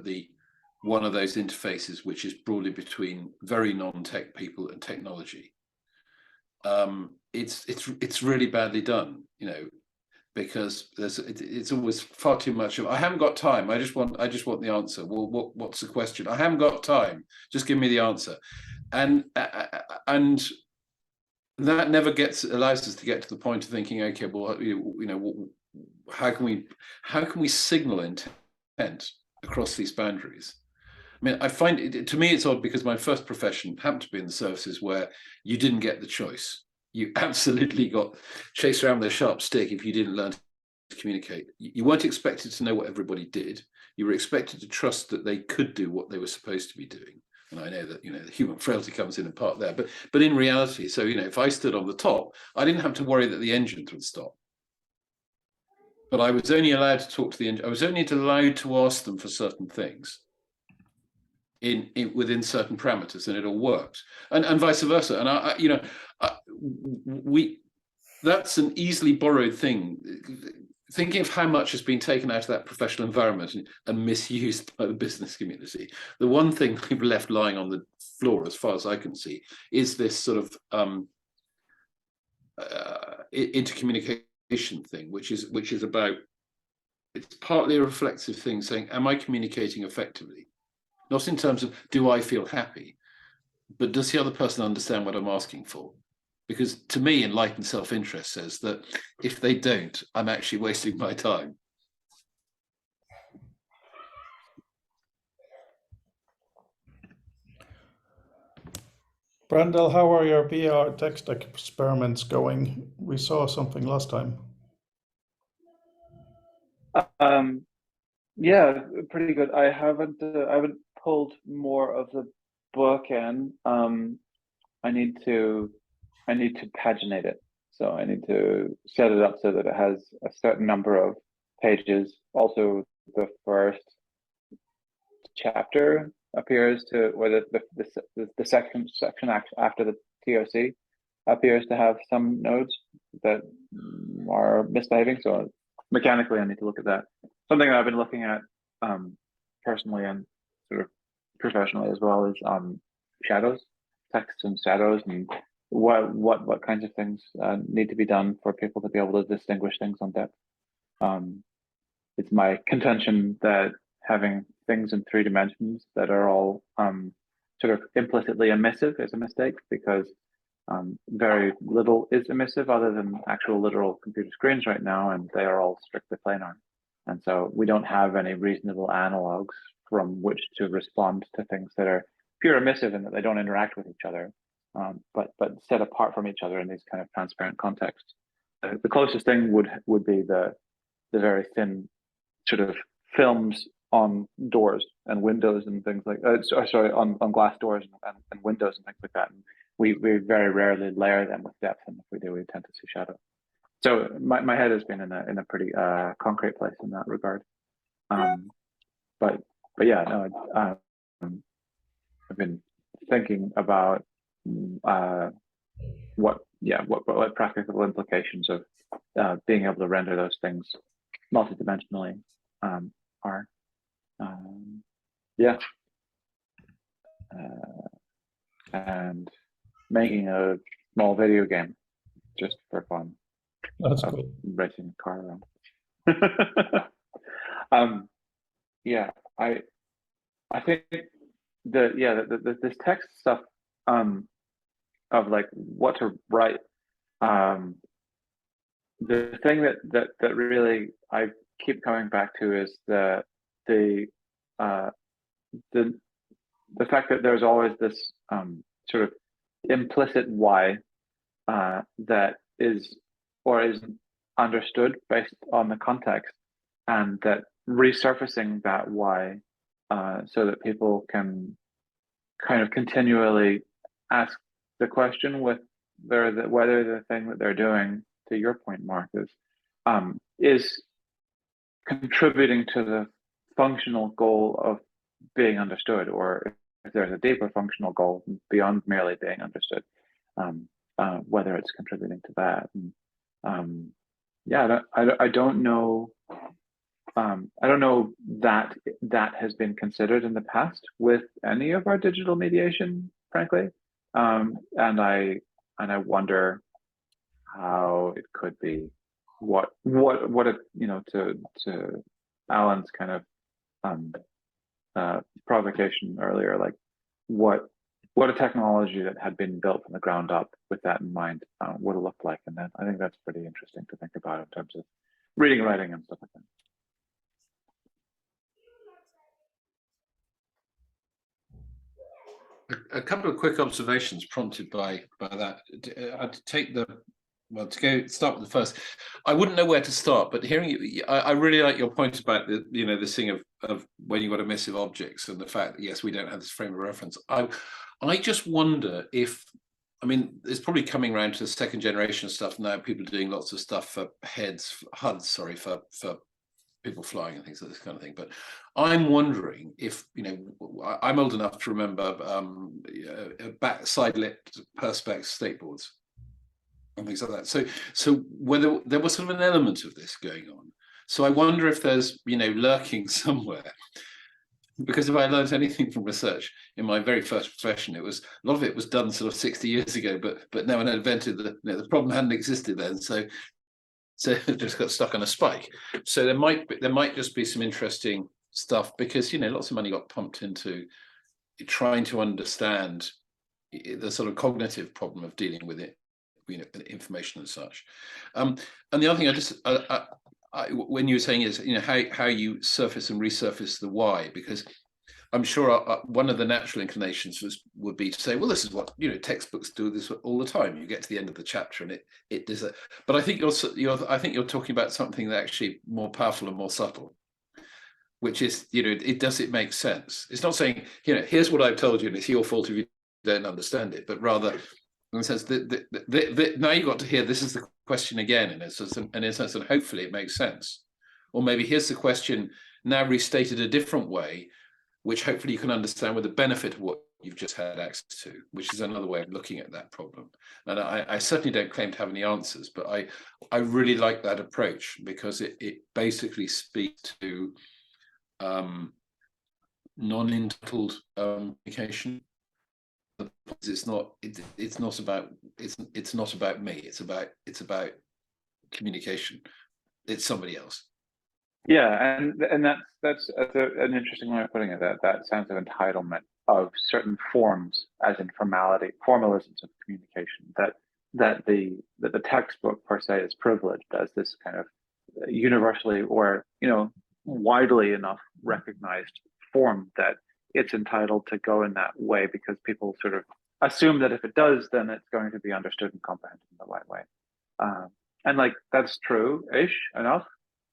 one of those interfaces, which is broadly between very non-tech people and technology. It's really badly done, you know, because it's always far too much of, I haven't got time. I just want the answer. Well, what's the question? I haven't got time. Just give me the answer. And that never allows us to get to the point of thinking, okay, well, you know, how can we signal intent across these boundaries? I mean, I find it, to me, it's odd because my first profession happened to be in the services where you didn't get the choice. You absolutely got chased around with a sharp stick if you didn't learn to communicate. You weren't expected to know what everybody did. You were expected to trust that they could do what they were supposed to be doing. And I know that, you know, the human frailty comes in part there, but in reality, so, you know, if I stood on the top, I didn't have to worry that the engines would stop. But I was only allowed to talk to the engine. I was only allowed to ask them for certain things within certain parameters, and it all worked, and vice versa. And that's an easily borrowed thing. Thinking of how much has been taken out of that professional environment and misused by the business community, the one thing we've left lying on the floor, as far as I can see, is this sort of intercommunication thing, which is about, it's partly a reflexive thing, saying, am I communicating effectively? Not in terms of, do I feel happy, but does the other person understand what I'm asking for? Because to me, enlightened self-interest says that if they don't, I'm actually wasting my time. Brandel, how are your VR text experiments going? We saw something last time. Yeah, pretty good. I haven't pulled more of the book in. I need to paginate it. So I need to set it up so that it has a certain number of pages. Also, the first chapter appears to, or the section after the TOC appears to have some nodes that are misbehaving. So mechanically, I need to look at that. Something that I've been looking at personally and sort of professionally as well is shadows, text and shadows, and what kinds of things need to be done for people to be able to distinguish things on depth. It's my contention that having things in 3 dimensions that are all sort of implicitly emissive is a mistake, because very little is emissive other than actual literal computer screens right now, and they are all strictly planar. And so we don't have any reasonable analogs from which to respond to things that are pure emissive and that they don't interact with each other, but set apart from each other in these kind of transparent contexts. The closest thing would be the very thin sort of films on doors and windows and things like on glass doors and windows and things like that. And we very rarely layer them with depth, and if we do, we tend to see shadow. So my head has been in a pretty concrete place in that regard. But yeah, no, I've been thinking about what practical implications of being able to render those things multidimensionally are. Yeah. And making a small video game just for fun. That's cool. Racing a car around. Yeah, I think this text stuff of like what to write. The thing that really I keep coming back to is the fact that there's always this sort of implicit why that is or isn't understood based on the context, and that resurfacing that why so that people can kind of continually ask the question whether the thing that they're doing, to your point, Mark, is contributing to the functional goal of being understood, or if there's a deeper functional goal beyond merely being understood, whether it's contributing to that. And, I don't know. I don't know that has been considered in the past with any of our digital mediation, frankly, and I wonder how it could be. What it, to Alan's kind of provocation earlier, like what a technology that had been built from the ground up with that in mind would have looked like, and then I think that's pretty interesting to think about in terms of reading and writing and stuff like that. A couple of quick observations prompted by that. I'd take start with the first. I wouldn't know where to start, but hearing you, I really like your point about this thing of when you've got emissive objects and the fact that yes, we don't have this frame of reference. I just wonder if, I mean, it's probably coming around to the second generation stuff now. People are doing lots of stuff for HUDs, for people flying and things like this kind of thing. But I'm wondering if, I'm old enough to remember back side-lit perspex skateboards and things like that. So whether there was sort of an element of this going on. So I wonder if there's, lurking somewhere. Because if I learned anything from research in my very first profession, a lot of it was done sort of 60 years ago, but no one had invented the problem hadn't existed then. So it just got stuck on a spike. So there might just be some interesting stuff, because lots of money got pumped into trying to understand the sort of cognitive problem of dealing with it, information and such. And the other thing when you were saying is how you surface and resurface the why, because I'm sure one of the natural inclinations would be to say, well, this is what textbooks do this all the time. You get to the end of the chapter and it does it. But I think you're talking about something that actually more powerful and more subtle, which is does it make sense? It's not saying here's what I've told you and it's your fault if you don't understand it, but rather in the sense that now you've got to hear this is the question again, in a sense, and hopefully it makes sense. Or maybe here's the question now restated a different way, which hopefully you can understand with the benefit of what you've just had access to, which is another way of looking at that problem. And I certainly don't claim to have any answers, but I really like that approach, because it basically speaks to non-entitled communication. It's not about me. It's about communication. It's somebody else. Yeah, and that's an interesting way of putting it. That sense of entitlement of certain forms, as in formalisms of communication. That the textbook per se is privileged as this kind of universally or widely enough recognized form that it's entitled to go in that way, because people sort of assume that if it does, then it's going to be understood and comprehended in the right way. And like that's true-ish enough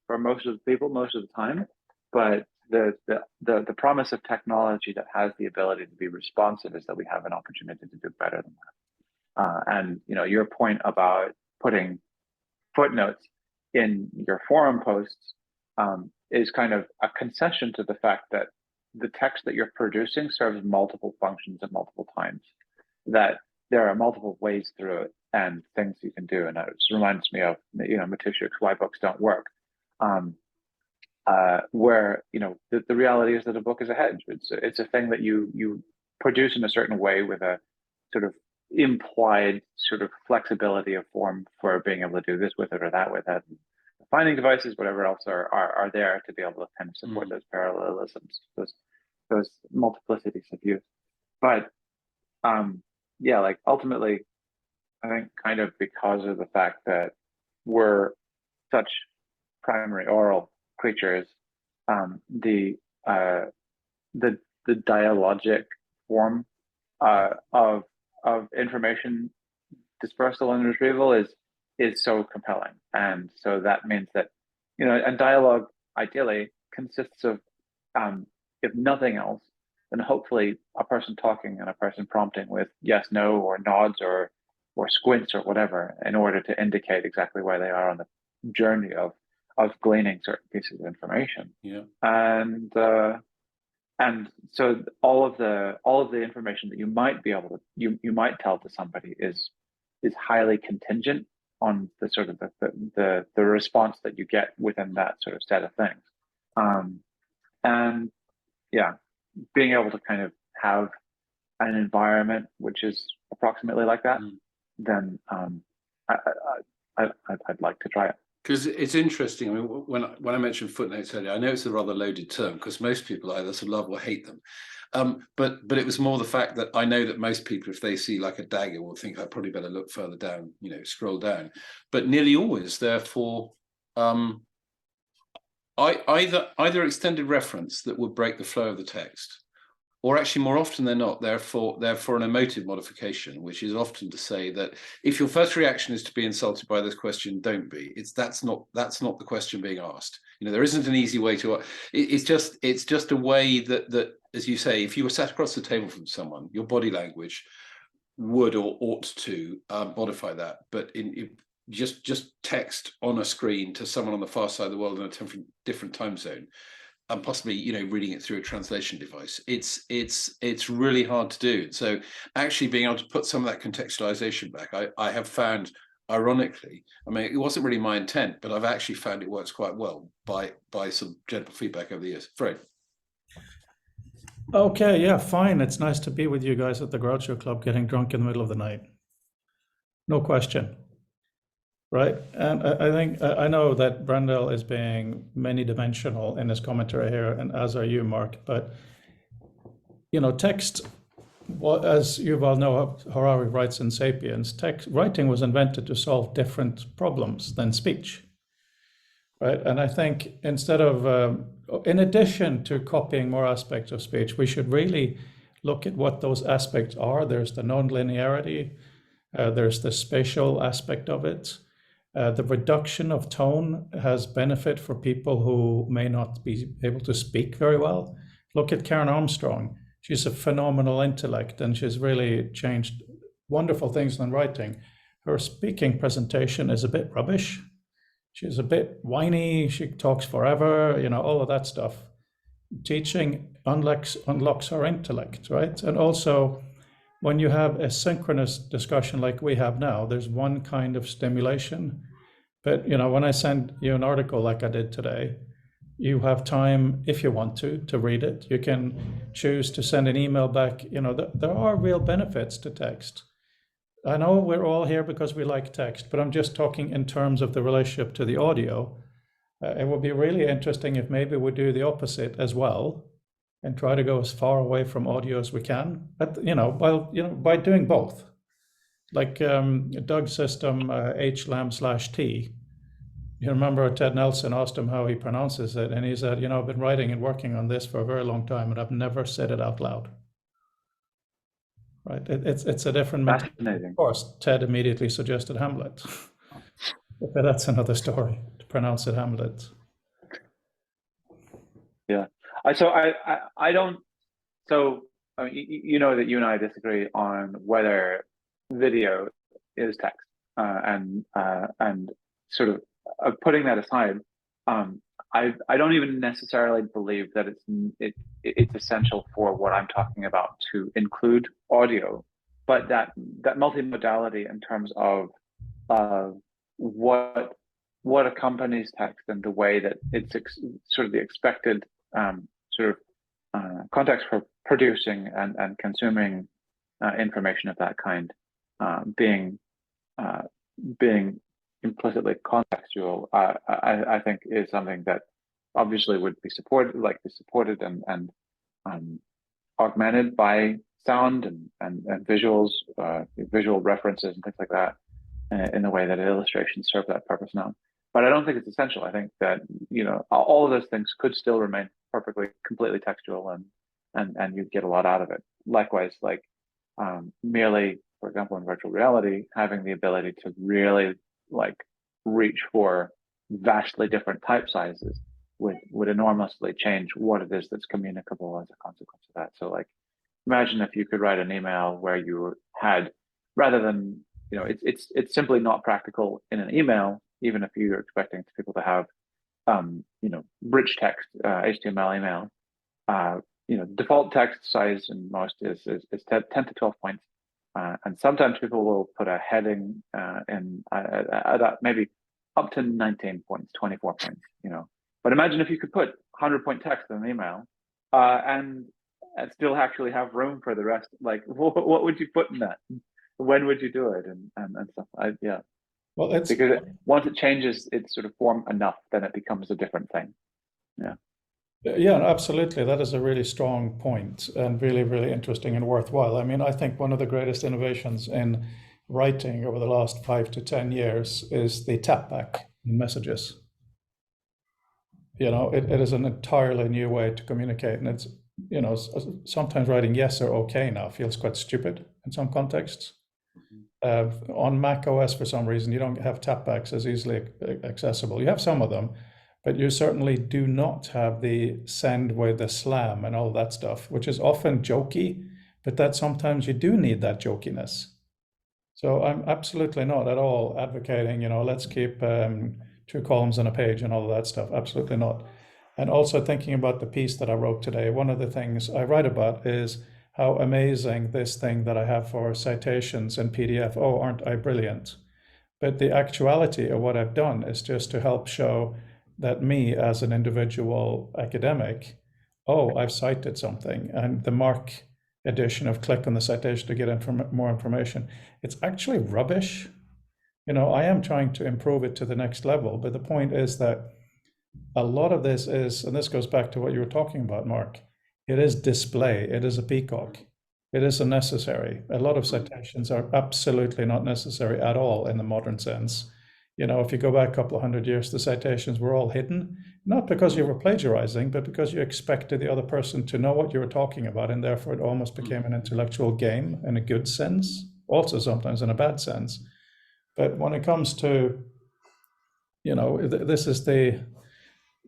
for most of the people, most of the time. But the promise of technology that has the ability to be responsive is that we have an opportunity to do better than that. And your point about putting footnotes in your forum posts is kind of a concession to the fact that the text that you're producing serves multiple functions at multiple times, that there are multiple ways through it and things you can do. And it just reminds me of, Matuszyk's Why Books Don't Work, where, the reality is that a book is a hedge. It's a thing that you produce in a certain way with a sort of implied sort of flexibility of form for being able to do this with it or that with it. Finding devices, whatever else are there to be able to kind of support those parallelisms, those multiplicities of use. But yeah, like ultimately, I think kind of because of the fact that we're such primary oral creatures, the dialogic form of information dispersal and retrieval is so compelling, and so that means that, you know, and dialogue ideally consists of, if nothing else, then hopefully a person talking and a person prompting with yes, no, or nods or squints or whatever, in order to indicate exactly where they are on the journey of gleaning certain pieces of information. Yeah. And so all of the information that you might be able to you might tell to somebody is highly contingent on the sort of the response that you get within that sort of set of things. And yeah, being able to kind of have an environment which is approximately like that, then I'd like to try it. Because it's interesting. I mean, when I mentioned footnotes earlier, I know it's a rather loaded term because most people either love or hate them. But it was more the fact that I know that most people, if they see like a dagger, will think I probably better look further down, you know, scroll down. But nearly always, therefore, either extended reference that would break the flow of the text, or actually more often than not, they're for an emotive modification, which is often to say that if your first reaction is to be insulted by this question, don't be. That's not the question being asked. You know, there isn't an easy way to. It's just a way that, as you say, if you were sat across the table from someone, your body language would or ought to modify that. But just text on a screen to someone on the far side of the world in a different time zone, and possibly, you know, reading it through a translation device, it's really hard to do. So actually being able to put some of that contextualization back, I have found, ironically, I mean, it wasn't really my intent, but I've actually found it works quite well by some gentle feedback over the years. Fred. Okay, yeah, fine. It's nice to be with you guys at the Groucho Club, getting drunk in the middle of the night. No question. Right, and I think I know that Brendel is being many-dimensional in his commentary here, and as are you, Mark. But you know, text, as you well know, Harari writes in *Sapiens*. Writing was invented to solve different problems than speech, right? And I think instead of, in addition to copying more aspects of speech, we should really look at what those aspects are. There's the non-linearity, there's the spatial aspect of it. The reduction of tone has benefit for people who may not be able to speak very well. Look at Karen Armstrong. She's a phenomenal intellect, and she's really changed wonderful things in writing. Her speaking presentation is a bit rubbish. She's a bit whiny. She talks forever, you know, all of that stuff. Teaching unlocks her intellect, right? And also, when you have a synchronous discussion like we have now, there's one kind of stimulation. But, you know, when I send you an article like I did today, you have time, if you want to read it. You can choose to send an email back. You know, there are real benefits to text. I know we're all here because we like text, but I'm just talking in terms of the relationship to the audio. It would be really interesting if maybe we do the opposite as well, and try to go as far away from audio as we can. But by doing both, like Doug's system, HLAM/T. You remember Ted Nelson asked him how he pronounces it, and he said, "I've been writing and working on this for a very long time, and I've never said it out loud." Right? It's a different method. Of course, Ted immediately suggested Hamlet, but that's another story. To pronounce it Hamlet. Yeah. So I don't. So you know that you and I disagree on whether video is text, and sort of putting that aside, I don't even necessarily believe that it's essential for what I'm talking about to include audio, but that multimodality in terms of what accompanies text and the way that it's sort of the expected context for producing and consuming information of that kind being being implicitly contextual, I think is something that obviously would be supported, and augmented by sound and visuals, visual references and things like that, in the way that illustrations serve that purpose now. But I don't think it's essential. I think that, you know, all of those things could still remain completely textual, and you'd get a lot out of it. Likewise, like merely, for example, in virtual reality, having the ability to really like reach for vastly different type sizes would enormously change what it is that's communicable as a consequence of that. So like, imagine if you could write an email where you had, rather than, you know, it's simply not practical in an email, even if you're expecting people to have, you know, rich text, HTML email, you know, default text size in most is 10 to 12 points. And sometimes people will put a heading in maybe up to 19 points, 24 points, you know. But imagine if you could put 100-point text in an email and still actually have room for the rest. Like, what would you put in that? When would you do it? And stuff. Yeah. Well, it's because once it changes its sort of form enough, then it becomes a different thing. Yeah. Yeah, absolutely. That is a really strong point and really, really interesting and worthwhile. I mean, I think one of the greatest innovations in writing over the last 5 to 10 years is the tap back in messages. You know, it is an entirely new way to communicate. And it's, you know, sometimes writing yes or okay now feels quite stupid in some contexts. On Mac OS, for some reason, you don't have tapbacks as easily accessible. You have some of them, but you certainly do not have the send with the slam and all that stuff, which is often jokey, but that sometimes you do need that jokiness. So I'm absolutely not at all advocating, you know, let's keep 2 columns on a page and all of that stuff. Absolutely not. And also thinking about the piece that I wrote today, one of the things I write about is how amazing this thing that I have for citations in PDF. Oh, aren't I brilliant? But the actuality of what I've done is just to help show that me as an individual academic, oh, I've cited something, and the Mark edition of click on the citation to get more information. It's actually rubbish. You know, I am trying to improve it to the next level, but the point is that a lot of this is, and this goes back to what you were talking about, Mark, it is display, it is a peacock, it is unnecessary. A lot of citations are absolutely not necessary at all in the modern sense. You know, if you go back a couple of 100 years, the citations were all hidden, not because you were plagiarizing, but because you expected the other person to know what you were talking about, and therefore it almost became an intellectual game in a good sense, also sometimes in a bad sense. But when it comes to, you know, this is the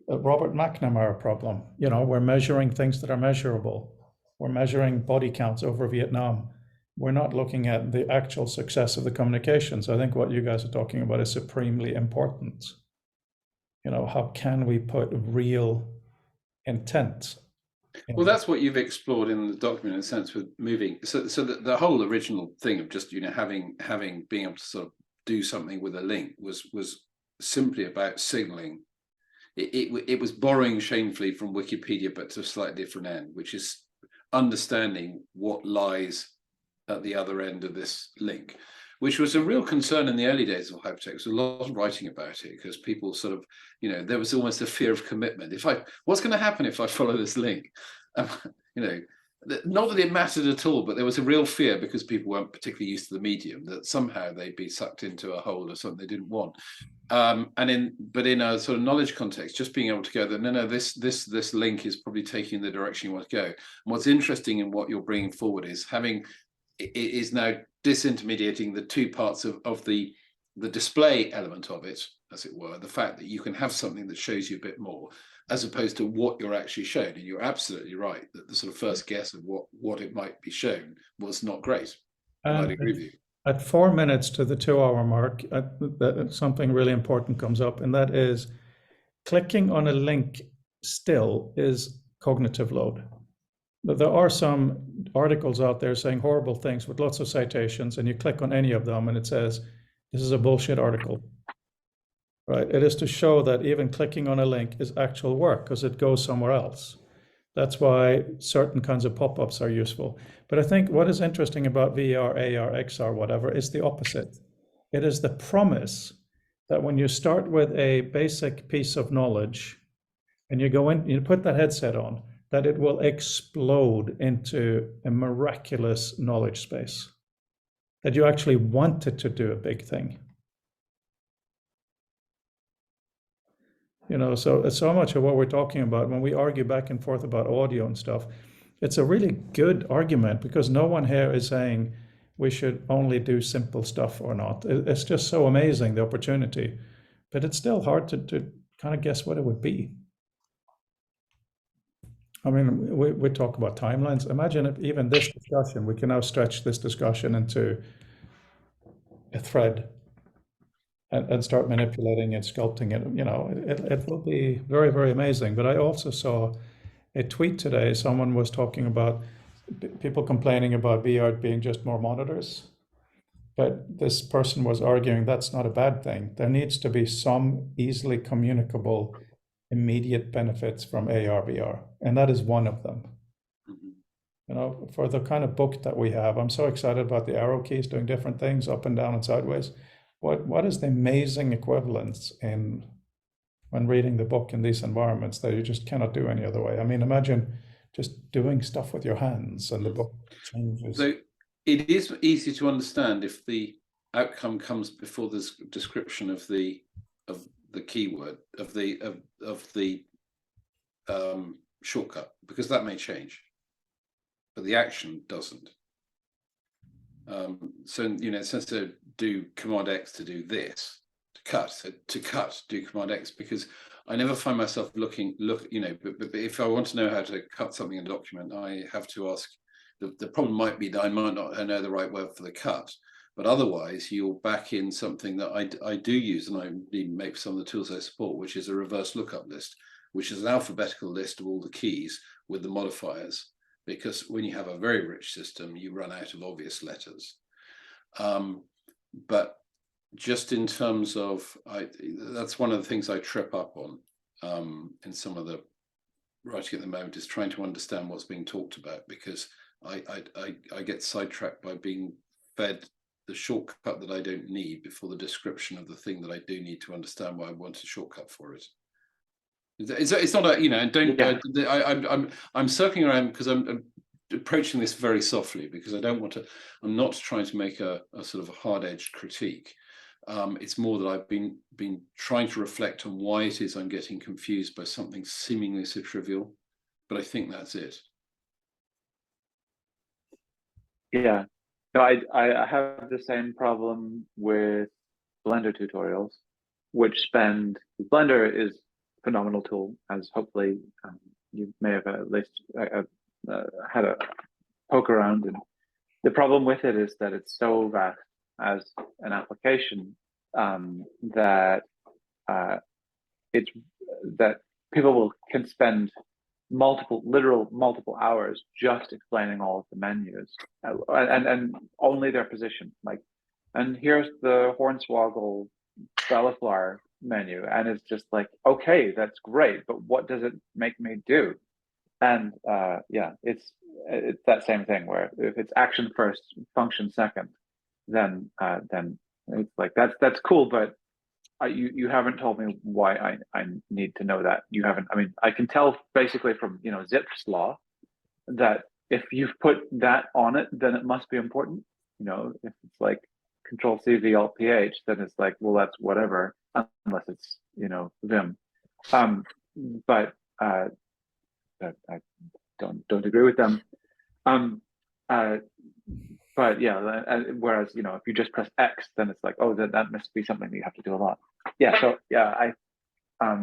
Robert McNamara problem. You know, we're measuring things that are measurable. We're measuring body counts over Vietnam. We're not looking at the actual success of the communications. I think what you guys are talking about is supremely important. You know, how can we put real intent? Well, that's what you've explored in the document, in a sense, with moving. So the whole original thing of just, you know, having being able to sort of do something with a link was simply about signaling. It was borrowing shamefully from Wikipedia, but to a slightly different end, which is understanding what lies at the other end of this link, which was a real concern in the early days of hypertext. A lot of writing about it, because people sort of, you know, there was almost a fear of commitment. What's going to happen if I follow this link? You know, not that it mattered at all, but there was a real fear, because people weren't particularly used to the medium, that somehow they'd be sucked into a hole or something they didn't want. But in a sort of knowledge context, just being able to go, no, this link is probably taking the direction you want to go. And what's interesting in what you're bringing forward is it is now disintermediating the 2 parts of the display element of it, as it were, the fact that you can have something that shows you a bit more, as opposed to what you're actually shown. And you're absolutely right that the sort of first guess of what it might be shown was not great. I'd agree with you. At 4 minutes to the 2-hour mark, something really important comes up, and that is clicking on a link still is cognitive load. There are some articles out there saying horrible things with lots of citations, and you click on any of them and it says, this is a bullshit article. Right? It is to show that even clicking on a link is actual work, because it goes somewhere else. That's why certain kinds of pop-ups are useful. But I think what is interesting about VR, AR, XR, whatever, is the opposite. It is the promise that when you start with a basic piece of knowledge and you go in, you put that headset on, that it will explode into a miraculous knowledge space. That you actually wanted to do a big thing. You know, so much of what we're talking about when we argue back and forth about audio and stuff, it's a really good argument because no one here is saying we should only do simple stuff or not. It's just so amazing, the opportunity, but it's still hard to kind of guess what it would be. I mean, we talk about timelines. Imagine if even this discussion, we can now stretch this discussion into a thread and start manipulating and sculpting it. You know, it will be very, very amazing. But I also saw a tweet today. Someone was talking about people complaining about VR being just more monitors. But this person was arguing that's not a bad thing. There needs to be some easily communicable immediate benefits from AR, VR, and that is one of them. You know, for the kind of book that we have, I'm so excited about the arrow keys doing different things up and down and sideways. What is the amazing equivalence in when reading the book in these environments that you just cannot do any other way? I mean, imagine just doing stuff with your hands and the book changes. So it is easy to understand if the outcome comes before this description of the keyword of the shortcut, because that may change, but the action doesn't. So, you know, it says to do Command X to do this, to cut, do Command X, because I never find myself looking, you know, but if I want to know how to cut something in a document, I have to ask, the problem might be that I might not know the right word for the cut, but otherwise you're back in something that I do use, and I even make some of the tools I support, which is a reverse lookup list, which is an alphabetical list of all the keys with the modifiers. Because when you have a very rich system, you run out of obvious letters. But just in terms of, that's one of the things I trip up on in some of the writing at the moment, is trying to understand what's being talked about, because I get sidetracked by being fed the shortcut that I don't need before the description of the thing that I do need to understand why I want a shortcut for it. It's not a, you know, don't, yeah. I'm circling around because I'm approaching this very softly, because I don't want to, I'm not trying to make a sort of a hard-edged critique. It's more that I've been trying to reflect on why it is I'm getting confused by something seemingly so trivial, but I think that's it. Yeah, no, I have the same problem with Blender tutorials, which spend, Blender is phenomenal tool, as hopefully you may have at least had a poke around. And the problem with it is that it's so vast as an application that people can spend multiple hours just explaining all of the menus and only their position. Like, and here's the Hornswoggle Bellaflower menu, and it's just like, okay, that's great, but what does it make me do? And yeah, it's that same thing where if it's action first, function second, then it's like that's cool, but you haven't told me why I need to know that. You haven't. I mean, I can tell basically from, you know, Zipf's law that if you've put that on it, then it must be important. You know, if it's like Control C V Alt PH, then it's like, well, that's whatever, unless it's, you know, Vim. But I don't agree with them. But yeah, whereas, you know, if you just press X, then it's like, oh, that must be something that you have to do a lot. Yeah. So yeah, I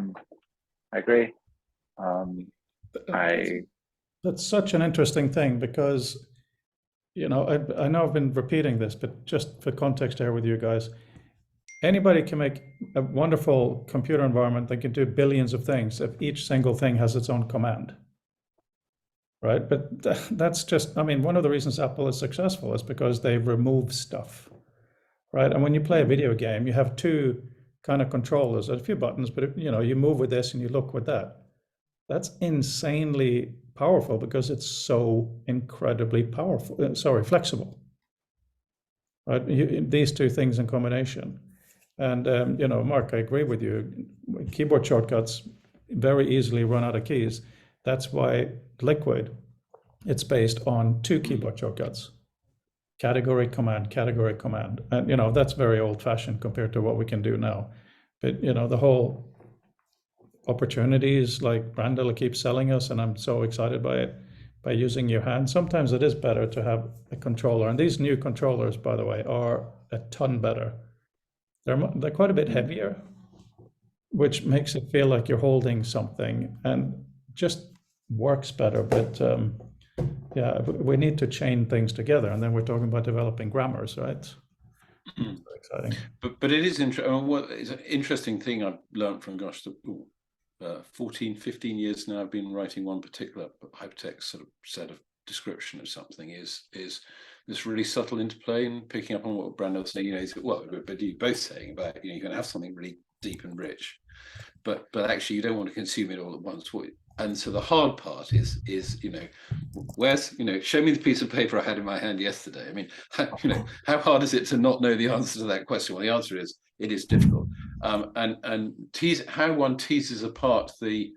agree. That's such an interesting thing, because, you know, I know I've been repeating this, but just for context here with you guys, anybody can make a wonderful computer environment that can do billions of things if each single thing has its own command. Right, but that's just, I mean, one of the reasons Apple is successful is because they remove stuff, right? And when you play a video game, you have two kind of controllers, a few buttons, but you know, you move with this and you look with that. That's insanely powerful because it's so incredibly powerful. Flexible. Right, these two things in combination. And Mark, I agree with you. Keyboard shortcuts very easily run out of keys. That's why Liquid, it's based on 2 keyboard shortcuts. Category command, and that's very old-fashioned compared to what we can do now. But the whole opportunities like Randall keeps selling us, and I'm so excited by it, by using your hand. Sometimes it is better to have a controller, and these new controllers, by the way, are a ton better. They're quite a bit heavier, which makes it feel like you're holding something and just works better. But yeah, we need to chain things together, and then we're talking about developing grammars, right? Very exciting. But it is interesting. What is an interesting thing I've learned from 14, 15 years now. I've been writing one particular hypertext sort of set of description of something is this really subtle interplay, and picking up on what Brandon was saying. But you both saying about you can have something really deep and rich, but actually you don't want to consume it all at once. And so the hard part is where's show me the piece of paper I had in my hand yesterday. I mean, how hard is it to not know the answer to that question? Well, the answer is it is difficult. And how one teases apart the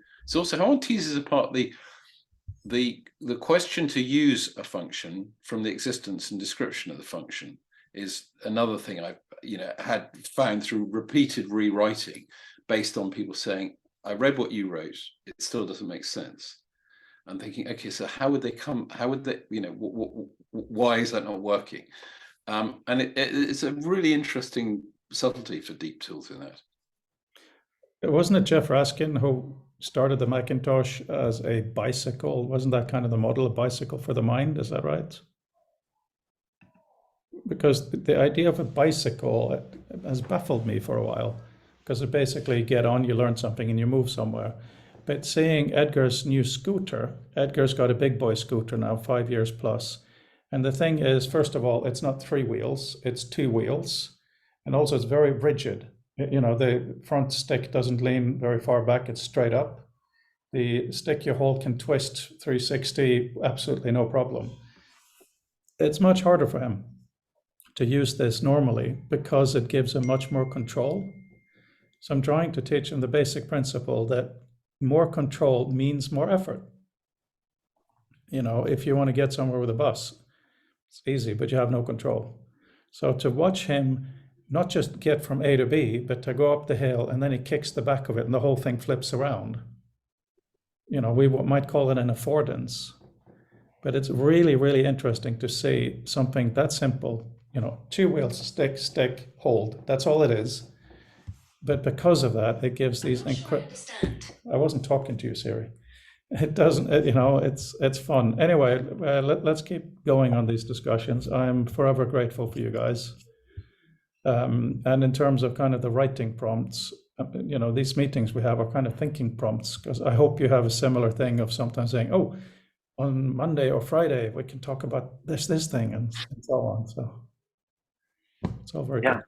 question to use a function from the existence and description of the function is another thing I've had found through repeated rewriting based on people saying, I read what you wrote, it still doesn't make sense. I'm thinking, okay, so how would they, why is that not working? And it's a really interesting subtlety for deep tools in that. Wasn't it Jeff Raskin who started the Macintosh as a bicycle? Wasn't that kind of the model, a bicycle for the mind? Is that right? Because the idea of a bicycle has baffled me for a while, because it basically get on, you learn something and you move somewhere. But seeing Edgar's new scooter, Edgar's got a big boy scooter now, 5 years plus. And the thing is, first of all, it's not 3 wheels, it's 2 wheels. And also it's very rigid. The front stick doesn't lean very far back, it's straight up. The stick you hold can twist 360, absolutely no problem. It's much harder for him to use this normally because it gives him much more control. So I'm trying to teach him the basic principle that more control means more effort. If you want to get somewhere with a bus, it's easy, but you have no control. So to watch him not just get from A to B, but to go up the hill and then he kicks the back of it and the whole thing flips around. We might call it an affordance, but it's really, really interesting to see something that simple, 2 wheels, stick, hold. That's all it is. But because of that, it gives these incredible. I wasn't talking to you, Siri. It doesn't, it's fun. Anyway, let's keep going on these discussions. I'm forever grateful for you guys. And in terms of kind of the writing prompts, these meetings we have are kind of thinking prompts, because I hope you have a similar thing of sometimes saying, oh, on Monday or Friday, we can talk about this thing and so on. So it's all very good.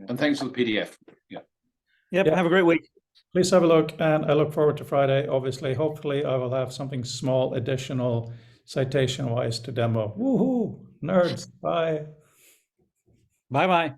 And thanks for the PDF. Yep. Have a great week. Please have a look, and I look forward to Friday. Obviously, hopefully I will have something small, additional, citation-wise to demo. Woohoo! Nerds, bye. Bye-bye.